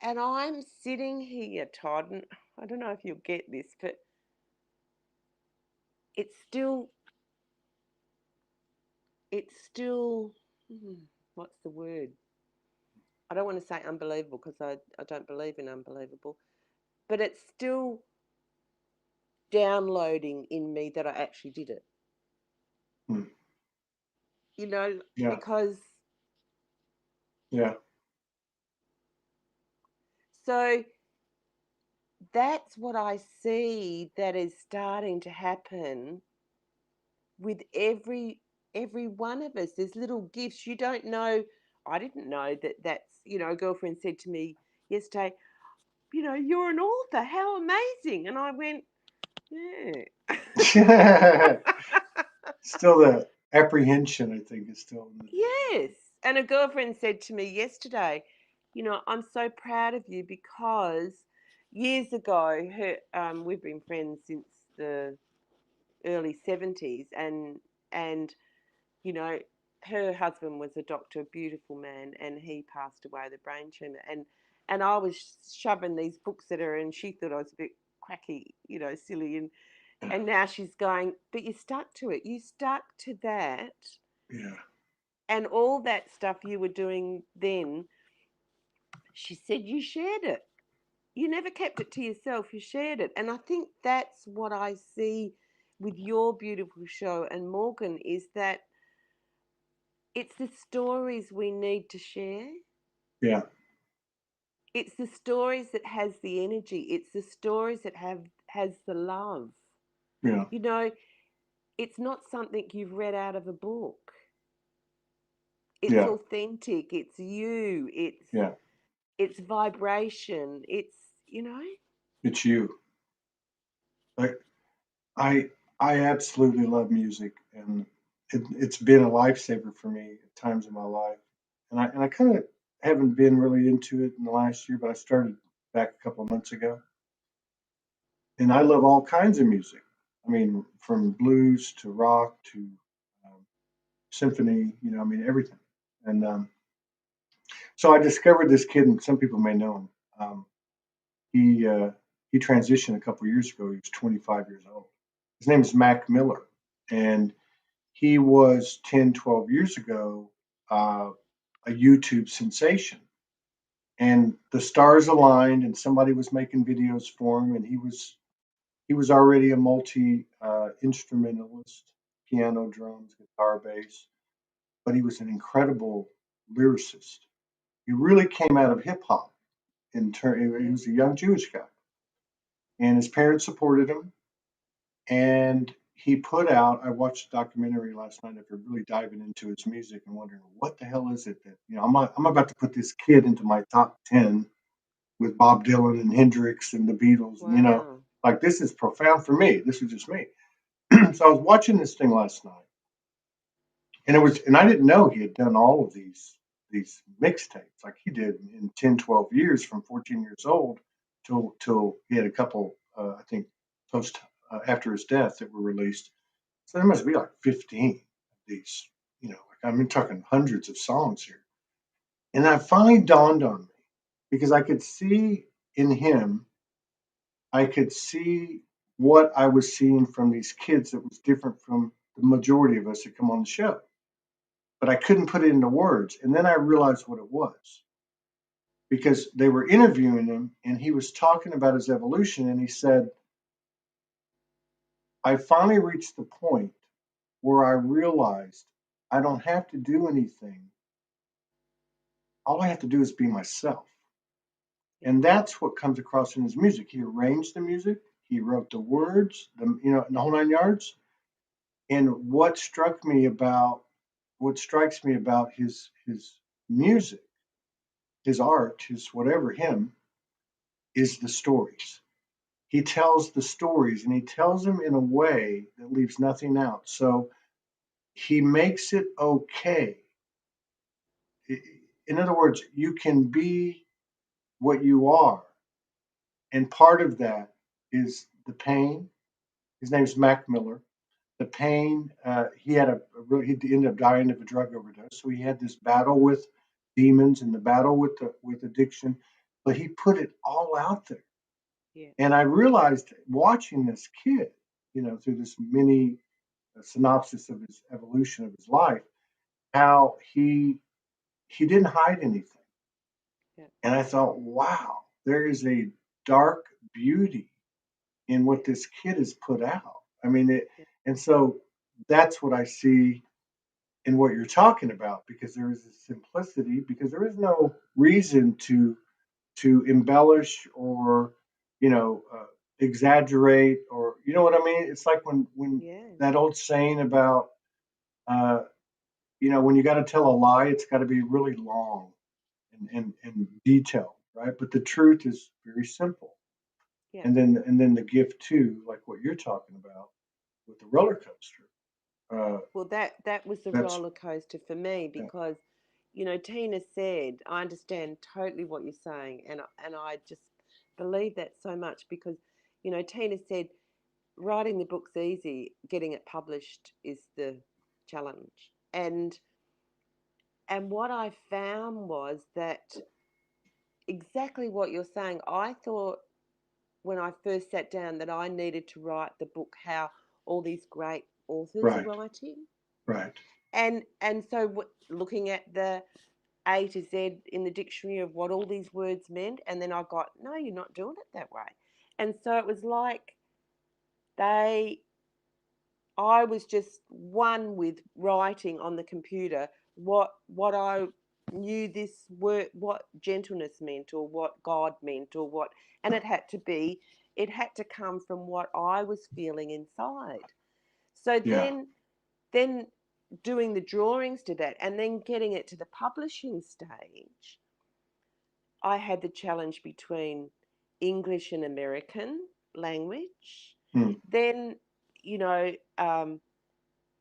S1: I'm sitting here, Todd, and I don't know if you'll get this, but it's still, it's still, what's the word? I don't want to say unbelievable because I don't believe in unbelievable, but it's still downloading in me that I actually did it.
S2: Mm. Yeah.
S1: Because
S2: Yeah.
S1: so that's what I see that is starting to happen with every one of us. There's little gifts you don't know. I didn't know that's, a girlfriend said to me yesterday, you're an author, how amazing. And I went, yeah.
S2: Still the apprehension, I think, is still in the
S1: Yes. And a girlfriend said to me yesterday, I'm so proud of you because years ago we've been friends since the early 70s, and you know, her husband was a doctor, a beautiful man, and he passed away of the brain tumor. And I was shoving these books at her, and she thought I was a bit quacky, silly. And now she's going, but you stuck to it. You stuck to that,
S2: yeah.
S1: and all that stuff you were doing then. She said you shared it. You never kept it to yourself. You shared it, and I think that's what I see with your beautiful show and Morgan is that it's the stories we need to share.
S2: Yeah.
S1: It's the stories that has the energy. It's the stories that has the love.
S2: Yeah.
S1: You know, it's not something you've read out of a book. It's
S2: Yeah.
S1: authentic. It's you.
S2: Yeah.
S1: It's vibration.
S2: It's you. Like I absolutely love music, and it's been a lifesaver for me at times in my life. And I kind of haven't been really into it in the last year, but I started back a couple of months ago. And I love all kinds of music. I mean, from blues to rock to um, symphony. I mean everything. And so I discovered this kid, and some people may know him. He he transitioned a couple of years ago. He was 25 years old. His name is Mac Miller, and he was 10, 12 years ago a YouTube sensation. And the stars aligned, and somebody was making videos for him, and he was already a multi instrumentalist, piano, drums, guitar, bass, but he was an incredible lyricist. He really came out of hip hop. He was a young Jewish guy, and his parents supported him, and he put out. I watched a documentary last night after really diving into his music and wondering what the hell is it that I'm about to put this kid into my top 10 with Bob Dylan and Hendrix and the Beatles, and
S1: Wow.
S2: like this is profound for me. This is just me. So I was watching this thing last night, and I didn't know he had done all of these mixtapes like he did in 10, 12 years from 14 years old till he had a couple, I think, post after his death that were released. So there must be like 15 of these, like I'm talking hundreds of songs here. And that finally dawned on me because I could see in him, I could see what I was seeing from these kids that was different from the majority of us that come on the show. But I couldn't put it into words. And then I realized what it was because they were interviewing him and he was talking about his evolution. And he said, I finally reached the point where I realized I don't have to do anything. All I have to do is be myself.
S1: Yeah.
S2: And that's what comes across in his music. He arranged the music, he wrote the words, the whole nine yards. And what strikes me about his music, his art, his whatever him, is the stories. He tells the stories and he tells them in a way that leaves nothing out. So he makes it okay. In other words, you can be what you are. And part of that is the pain. His name's Mac Miller. The pain, he had he ended up dying of a drug overdose. So he had this battle with demons and the battle with addiction, but he put it all out there.
S1: Yeah.
S2: And I realized watching this kid, through this mini synopsis of his evolution of his life, how he didn't hide anything.
S1: Yeah.
S2: And I thought, wow, there is a dark beauty in what this kid has put out. I mean,
S1: Yeah.
S2: and so that's what I see in what you're talking about because there is a simplicity because there is no reason to embellish or exaggerate or what I mean. It's like when
S1: Yeah.
S2: that old saying about uh, when you got to tell a lie, it's got to be really long and detailed, right? But the truth is very simple.
S1: Yeah.
S2: And then the gift too, like what you're talking about with the roller coaster. Uh,
S1: Well, that was the
S2: that's
S1: roller coaster for me
S2: yeah,
S1: because, Tina said, I understand totally what you're saying, and I just believe that so much because, Tina said writing the book's easy, getting it published is the challenge. And what I found was that exactly what you're saying. I thought when I first sat down that I needed to write the book how all these great authors are
S2: right,
S1: writing.
S2: right,
S1: And so looking at the A to Z in the dictionary of what all these words meant, and then I got, no, you're not doing it that way. And so it was like they I was just one with writing on the computer what I knew this word, what gentleness meant, or what God meant, or what, and it had to come from what I was feeling inside. So
S2: yeah,
S1: then doing the drawings to that, and then getting it to the publishing stage, I had the challenge between English and American language.
S2: hmm,
S1: Then, you know,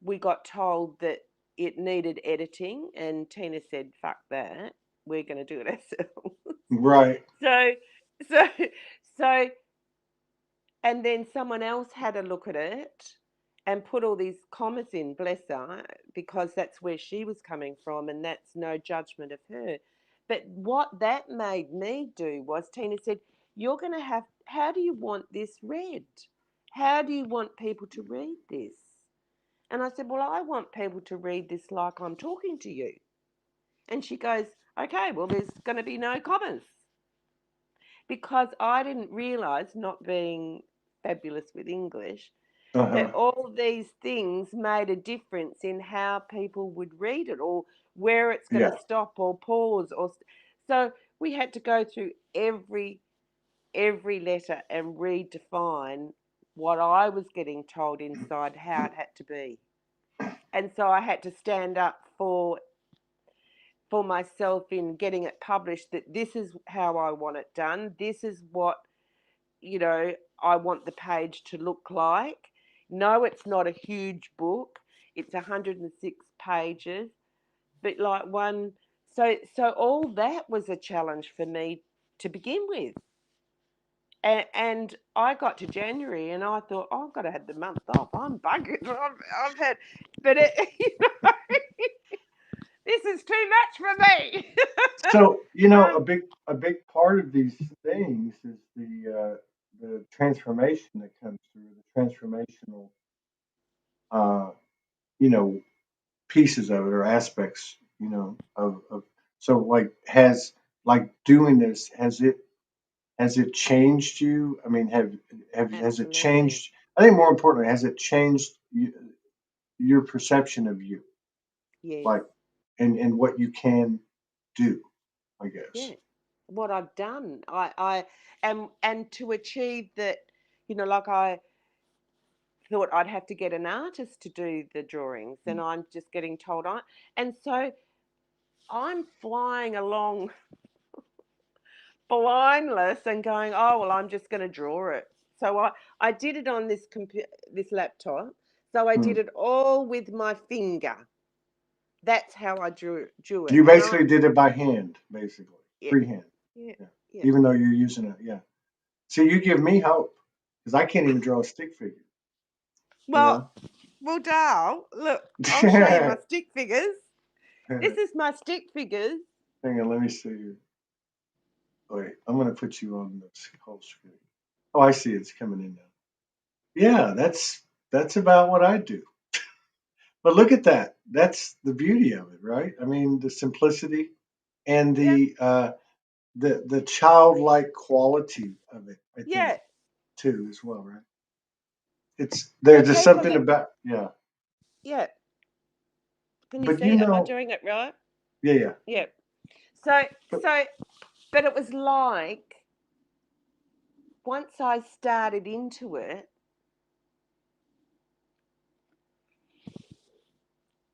S1: we got told that it needed editing, and Tina said, "Fuck that, we're going to do it ourselves."
S2: right,
S1: so, so, so, and then someone else had a look at it and put all these commas in, bless her, because that's where she was coming from, and that's no judgment of her. But what that made me do was Tina said, "You're going to have, how do you want this read? How do you want people to read this?" And I said, "Well, I want people to read this like I'm talking to you." And she goes, "Okay, well, there's going to be no commas." Because I didn't realize, not being fabulous with English, that
S2: uh-huh,
S1: all these things made a difference in how people would read it or where it's going
S2: yeah,
S1: to stop or pause or so we had to go through every letter and redefine what I was getting told inside how it had to be. And so I had to stand up for myself in getting it published, that this is how I want it done. This is what, I want the page to look like. No, it's not a huge book. It's 106 pages, but like one. So all that was a challenge for me to begin with. And I got to January and I thought, oh, I've got to have the month off. I'm buggered. I've had, but it, this is too much for me.
S2: So
S1: um,
S2: a big part of these things is the transformation that comes through, the transformational uh, you know pieces of it or aspects, of so like like doing this, has it changed you? I mean, has it
S1: Absolutely.
S2: changed? I think more importantly, has it changed your perception of you,
S1: Yes.
S2: like and what you can do, I guess.
S1: Yeah. What I've done. I and to achieve that, like I thought I'd have to get an artist to do the drawings, and I'm just getting told on. And so I'm flying along blindless and going, oh well, I'm just going to draw it. So I did it on this laptop. So I
S2: Mm.
S1: did it all with my finger. That's how I drew it.
S2: You
S1: And I
S2: basically did it by hand, basically
S1: yeah
S2: freehand.
S1: yeah
S2: Yeah.
S1: yeah.
S2: Even though you're using it, yeah. See, you give me hope because I can't even draw a stick figure. You
S1: Well,
S2: know.
S1: Dale, look, I'll show you my
S2: Hang
S1: stick figures. This is my stick figures.
S2: on, let me see here. Wait, I'm gonna put you on the whole screen. Oh, I see. It's coming in now. Yeah, that's about what I do. But look at that. That's the beauty of it, right? I mean, the simplicity and
S1: Yeah,
S2: the childlike quality of it, I think,
S1: yeah,
S2: too, as well, right? It's
S1: yeah.
S2: there's just
S1: People
S2: something
S1: that
S2: about, yeah.
S1: yeah. Can you
S2: But
S1: see? Am I doing it right?
S2: yeah, yeah.
S1: Yeah. So
S2: But
S1: so, but it was like once I started into it,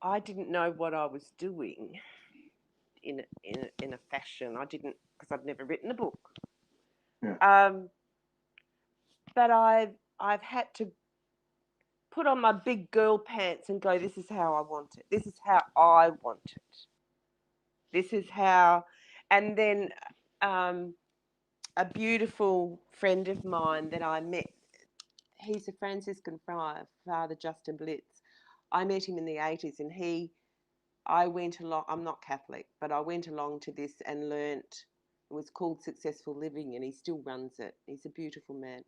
S1: I didn't know what I was doing in a fashion. I didn't, because I'd never written a book.
S2: yeah.
S1: Um, but I've had to put on my big girl pants and go, this is how I want it. This is how I want it. This is how. And then um, a beautiful friend of mine that I met, he's a Franciscan friar, Father Justin Blitz. I met him in the 80s and I went along, I'm not Catholic, but I went along to this and learnt, it was called Successful Living, and he still runs it. He's a beautiful man.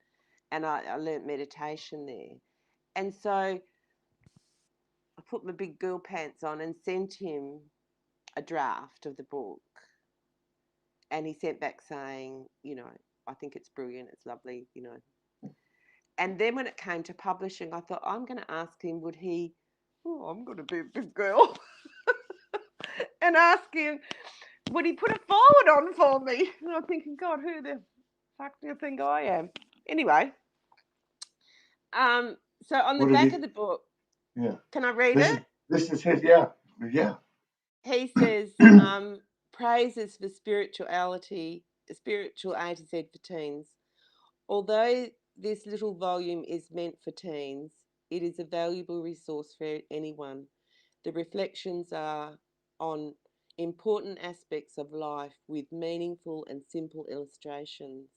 S1: And I learnt meditation there. And so I put my big girl pants on and sent him a draft of the book. And he sent back saying, I think it's brilliant, it's lovely. And then when it came to publishing, I thought, I'm going to ask him, I'm going to be a big girl, and ask him, would he put it forward on for me? And I'm thinking, God, who the fuck do you think I am? Anyway, so on the
S2: What did
S1: back of
S2: he?
S1: the book,
S2: Yeah.
S1: can I read
S2: This is
S1: it?
S2: this is his. Yeah, yeah.
S1: He says, praises for spiritual A to Z for teens. Although this little volume is meant for teens, it is a valuable resource for anyone. The reflections are on important aspects of life with meaningful and simple illustrations.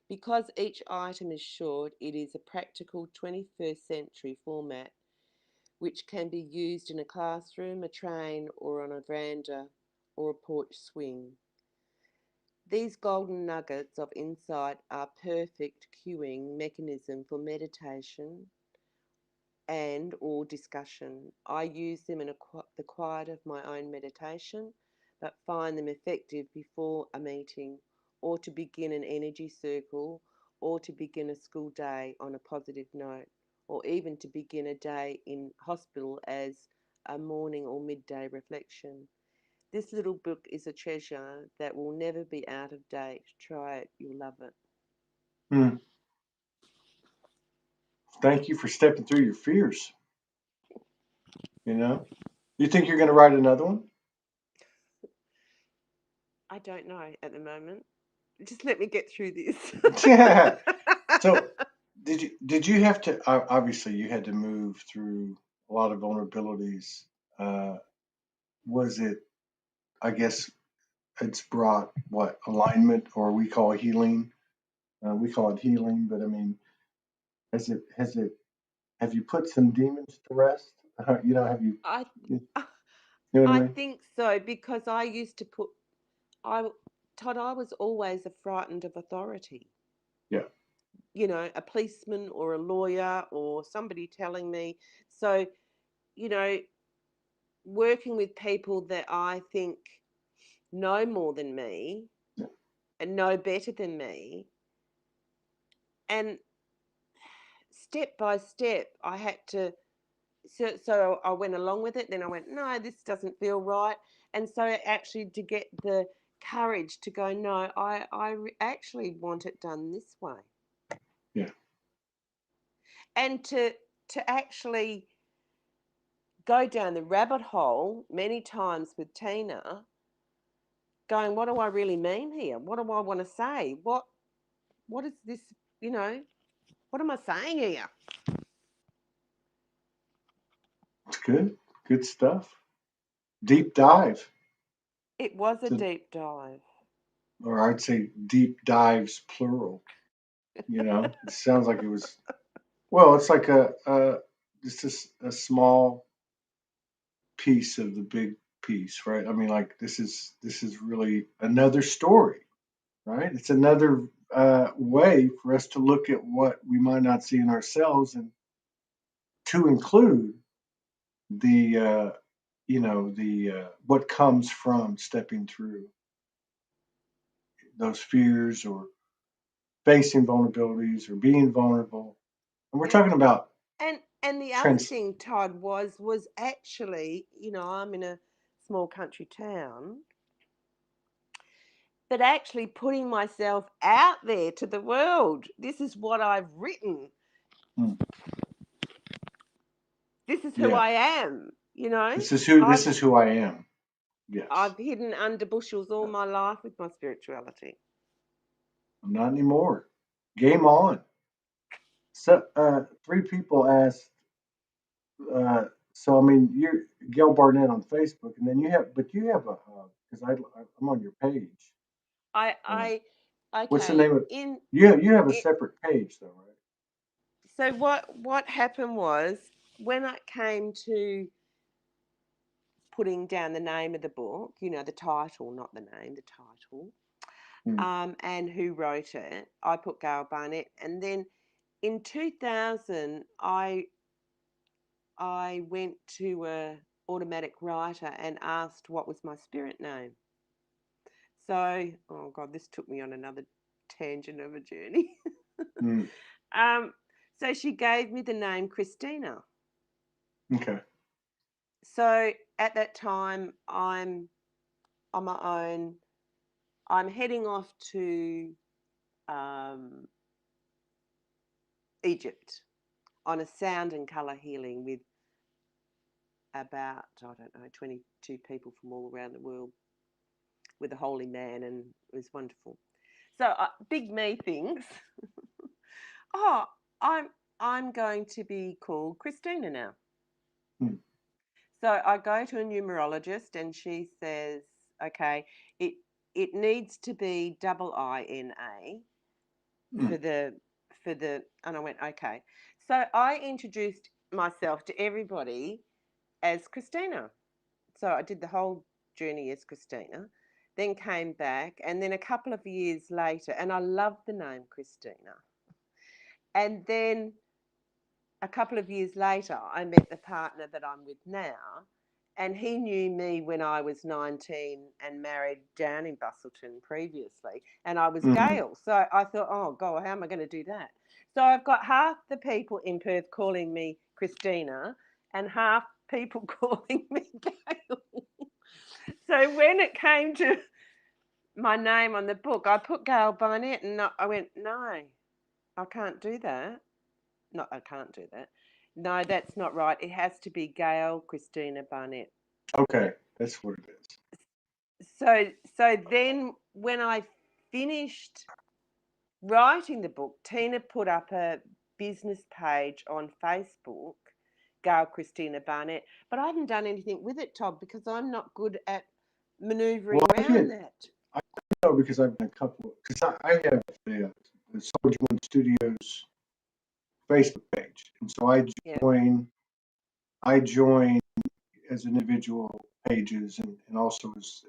S1: Because each item is short, it is a practical 21st century format which can be used in a classroom, a train, or on a veranda or a porch swing. These golden nuggets of insight are perfect cueing mechanism for meditation and or discussion. I use them in the quiet of my own meditation, but find them effective before a meeting or to begin an energy circle or to begin a school day on a positive note or even to begin a day in hospital as a morning or midday reflection. This little book is a treasure that will never be out of date. Try it, you'll love it.
S2: Hmm. Thank you for stepping through your fears. You know, you think you're going to write another one?
S1: I don't know at the moment. Just let me get through this.
S2: Yeah. So, did you have to? Obviously, you had to move through a lot of vulnerabilities. Uh, was it? I guess it's brought what alignment, or we call healing. We call it healing, but I mean, has it have you put some demons to rest? Have you?
S1: I
S2: You know what I
S1: I
S2: mean?
S1: think so because I used to put I Todd, I was always a frightened of authority.
S2: Yeah.
S1: A policeman or a lawyer or somebody telling me. So, you know, working with people that I think know more than me
S2: Yeah.
S1: and know better than me, and step by step, I had to. So I went along with it. Then I went, no, this doesn't feel right. And so actually, to get the courage to go, no, I actually want it done this way,
S2: Yeah.
S1: and to actually go down the rabbit hole many times with Tina, going, what do I really mean here? What do I want to say? What is this? You know, what am I saying here?
S2: It's good. Good stuff. Deep dive.
S1: It was a
S2: To,
S1: deep dive.
S2: or I'd say deep dives plural. It sounds like it was. Well, it's like just a small piece of the big piece, right? I mean, like this is really another story, right? It's another way for us to look at what we might not see in ourselves, and to include the the what comes from stepping through those fears, or facing vulnerabilities, or being vulnerable. And we're
S1: And
S2: talking about
S1: and the other
S2: trans.
S1: thing, Todd, was actually, I'm in a small country town, but actually putting myself out there to the world. This is what I've written.
S2: Hmm,
S1: This is who
S2: yeah,
S1: I am.
S2: this is who
S1: I've
S2: this is who I am. Yes,
S1: I've hidden under bushels all my life with my spirituality.
S2: not anymore. Game on. So, three people asked. So, I mean, you're Gail Barnett on Facebook, and then you have a because I'm on your page.
S1: I
S2: Uh,
S1: I
S2: what's the
S1: okay.
S2: name of?
S1: In
S2: You have a
S1: it.
S2: separate page though, right?
S1: So what happened was when I came to putting down the name of the book, the title, not the name, the title,
S2: Hmm.
S1: and who wrote it, I put Gail Barnett, and then in 2000, I went to a automatic writer and asked what was my spirit name. So, oh God, this took me on another tangent of a journey.
S2: Hmm.
S1: um, so she gave me the name Christina.
S2: Okay.
S1: So at that time, I'm on my own. I'm heading off to um, Egypt on a sound and colour healing with about, I don't know, 22 people from all around the world with a holy man, and it was wonderful. So big me thinks, oh, I'm I'm going to be called Christina now.
S2: Hmm.
S1: So I go to a numerologist, and she says, okay, it it needs to be INA
S2: Hmm.
S1: for the and I went, okay. So I introduced myself to everybody as Christina. So I did the whole journey as Christina, then came back, and then a couple of years later, and I loved the name Christina. And then a couple of years later, I met the partner that I'm with now, and he knew me when I was 19 and married down in Bustleton previously, and I was
S2: Hmm.
S1: Gail. So I thought, oh God, how am I going to do that? So I've got half the people in Perth calling me Christina, and half people calling me Gail. So when it came to my name on the book, I put Gail Barnett, and I went, no, I can't do that. No, I can't do that. No, that's not right. It has to be Gail Christina Barnett.
S2: Okay, that's what it is.
S1: So then when I finished writing the book, Tina put up a business page on Facebook, Gail Christina Barnett, but I haven't done anything with it, Todd, because I'm not good at manoeuvring around that.
S2: I know because I've done a couple. Because I have the Soulogy One Studios Facebook page, and so I join as individual pages and also as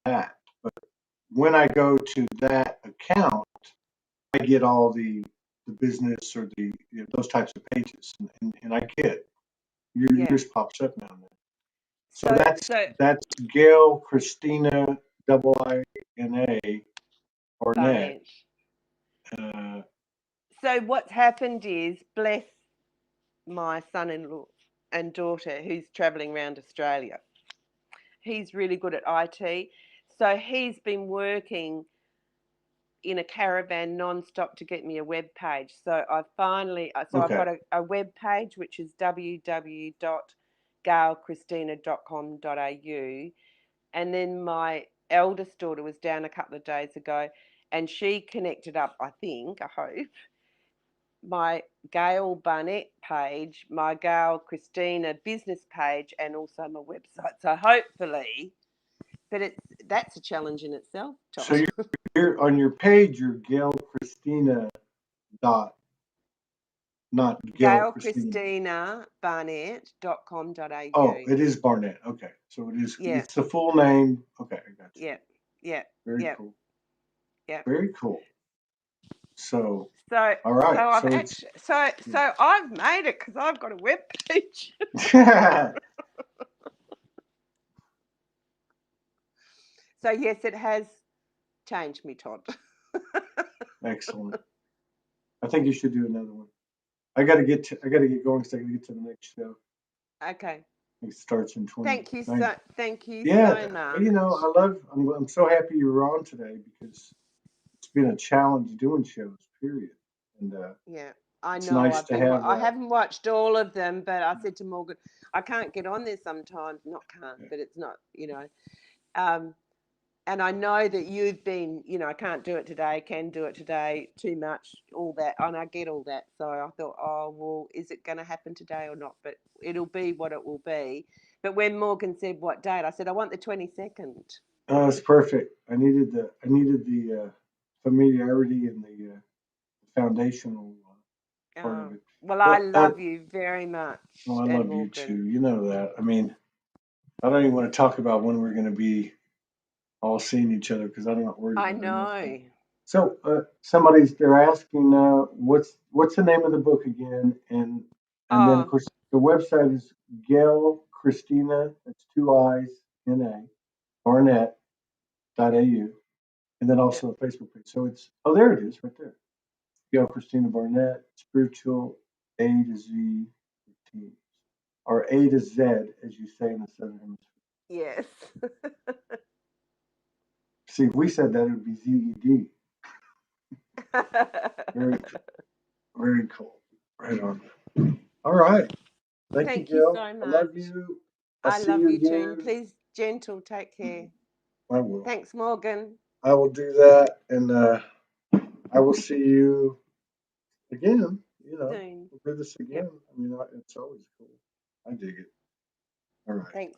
S2: that. But when I go to that account, I get all the business or those types of pages, and I get yours pops up now. So that's Gail Christina Ina Barnett.
S1: So what's happened is, bless my son-in-law and daughter who's travelling around Australia. He's really good at IT. So he's been working in a caravan non-stop to get me a web page. So I've got a web page, which is www.gailchristina.com.au. And then my eldest daughter was down a couple of days ago and she connected up, I hope, my Gail Barnett page, my Gail Christina business page, and also my website. So hopefully, but that's a challenge in itself, Todd.
S2: So you're on your page, you're Gail Christina dot, not Gail
S1: Christina Barnett.com.au.
S2: Oh, it is Barnett. Okay, so it is. Yeah. It's the full name. Okay, I got you.
S1: Yeah.
S2: Very cool.
S1: Yeah.
S2: Very cool. So
S1: all right. So I've made it because I've got a web page. So yes, it has changed me, Todd.
S2: Excellent. I think you should do another one. I got to get going, so I got to get to the next show.
S1: Okay.
S2: It starts in 20.
S1: Thank you so much.
S2: You know, I'm so happy you were on today because it's been a challenge doing shows. Period. And
S1: I
S2: it's
S1: know.
S2: Nice to have.
S1: I haven't watched all of them, but I said to Morgan, I can't get on there sometimes. But it's not. And I know that you've been, I can't do it today, can do it today, too much, all that. And I get all that. So I thought, oh, well, is it going to happen today or not? But it'll be what it will be. But when Morgan said what date, I said, I want the 22nd.
S2: Oh, it's perfect. I needed the familiarity and the foundational part of it.
S1: Well, I love you very much.
S2: Well, I love you too. You know that. I mean, I don't even want to talk about when we're going to be all seeing each other because I'm not worried about it. I
S1: know.
S2: So they're asking what's the name of the book again, and then of course the website is Gail Christina, that's 2 I's N-A, Barnett.au, and then also a Facebook page. So it's there it is right there. Gail Christina Barnett, spiritual A to Z routines, or A to Z as you say in the Southern Hemisphere.
S1: Yes.
S2: See, if we said that, it would be ZED. Very, very cool. Right on. All right. Thank you, Gail.
S1: So much.
S2: I love you.
S1: I love you too. Please, gentle, take care.
S2: I will.
S1: Thanks, Morgan.
S2: I will do that, and I will see you again.
S1: Soon.
S2: We'll do this again. Yep. I mean, it's always cool. I dig it. All right.
S1: Thanks.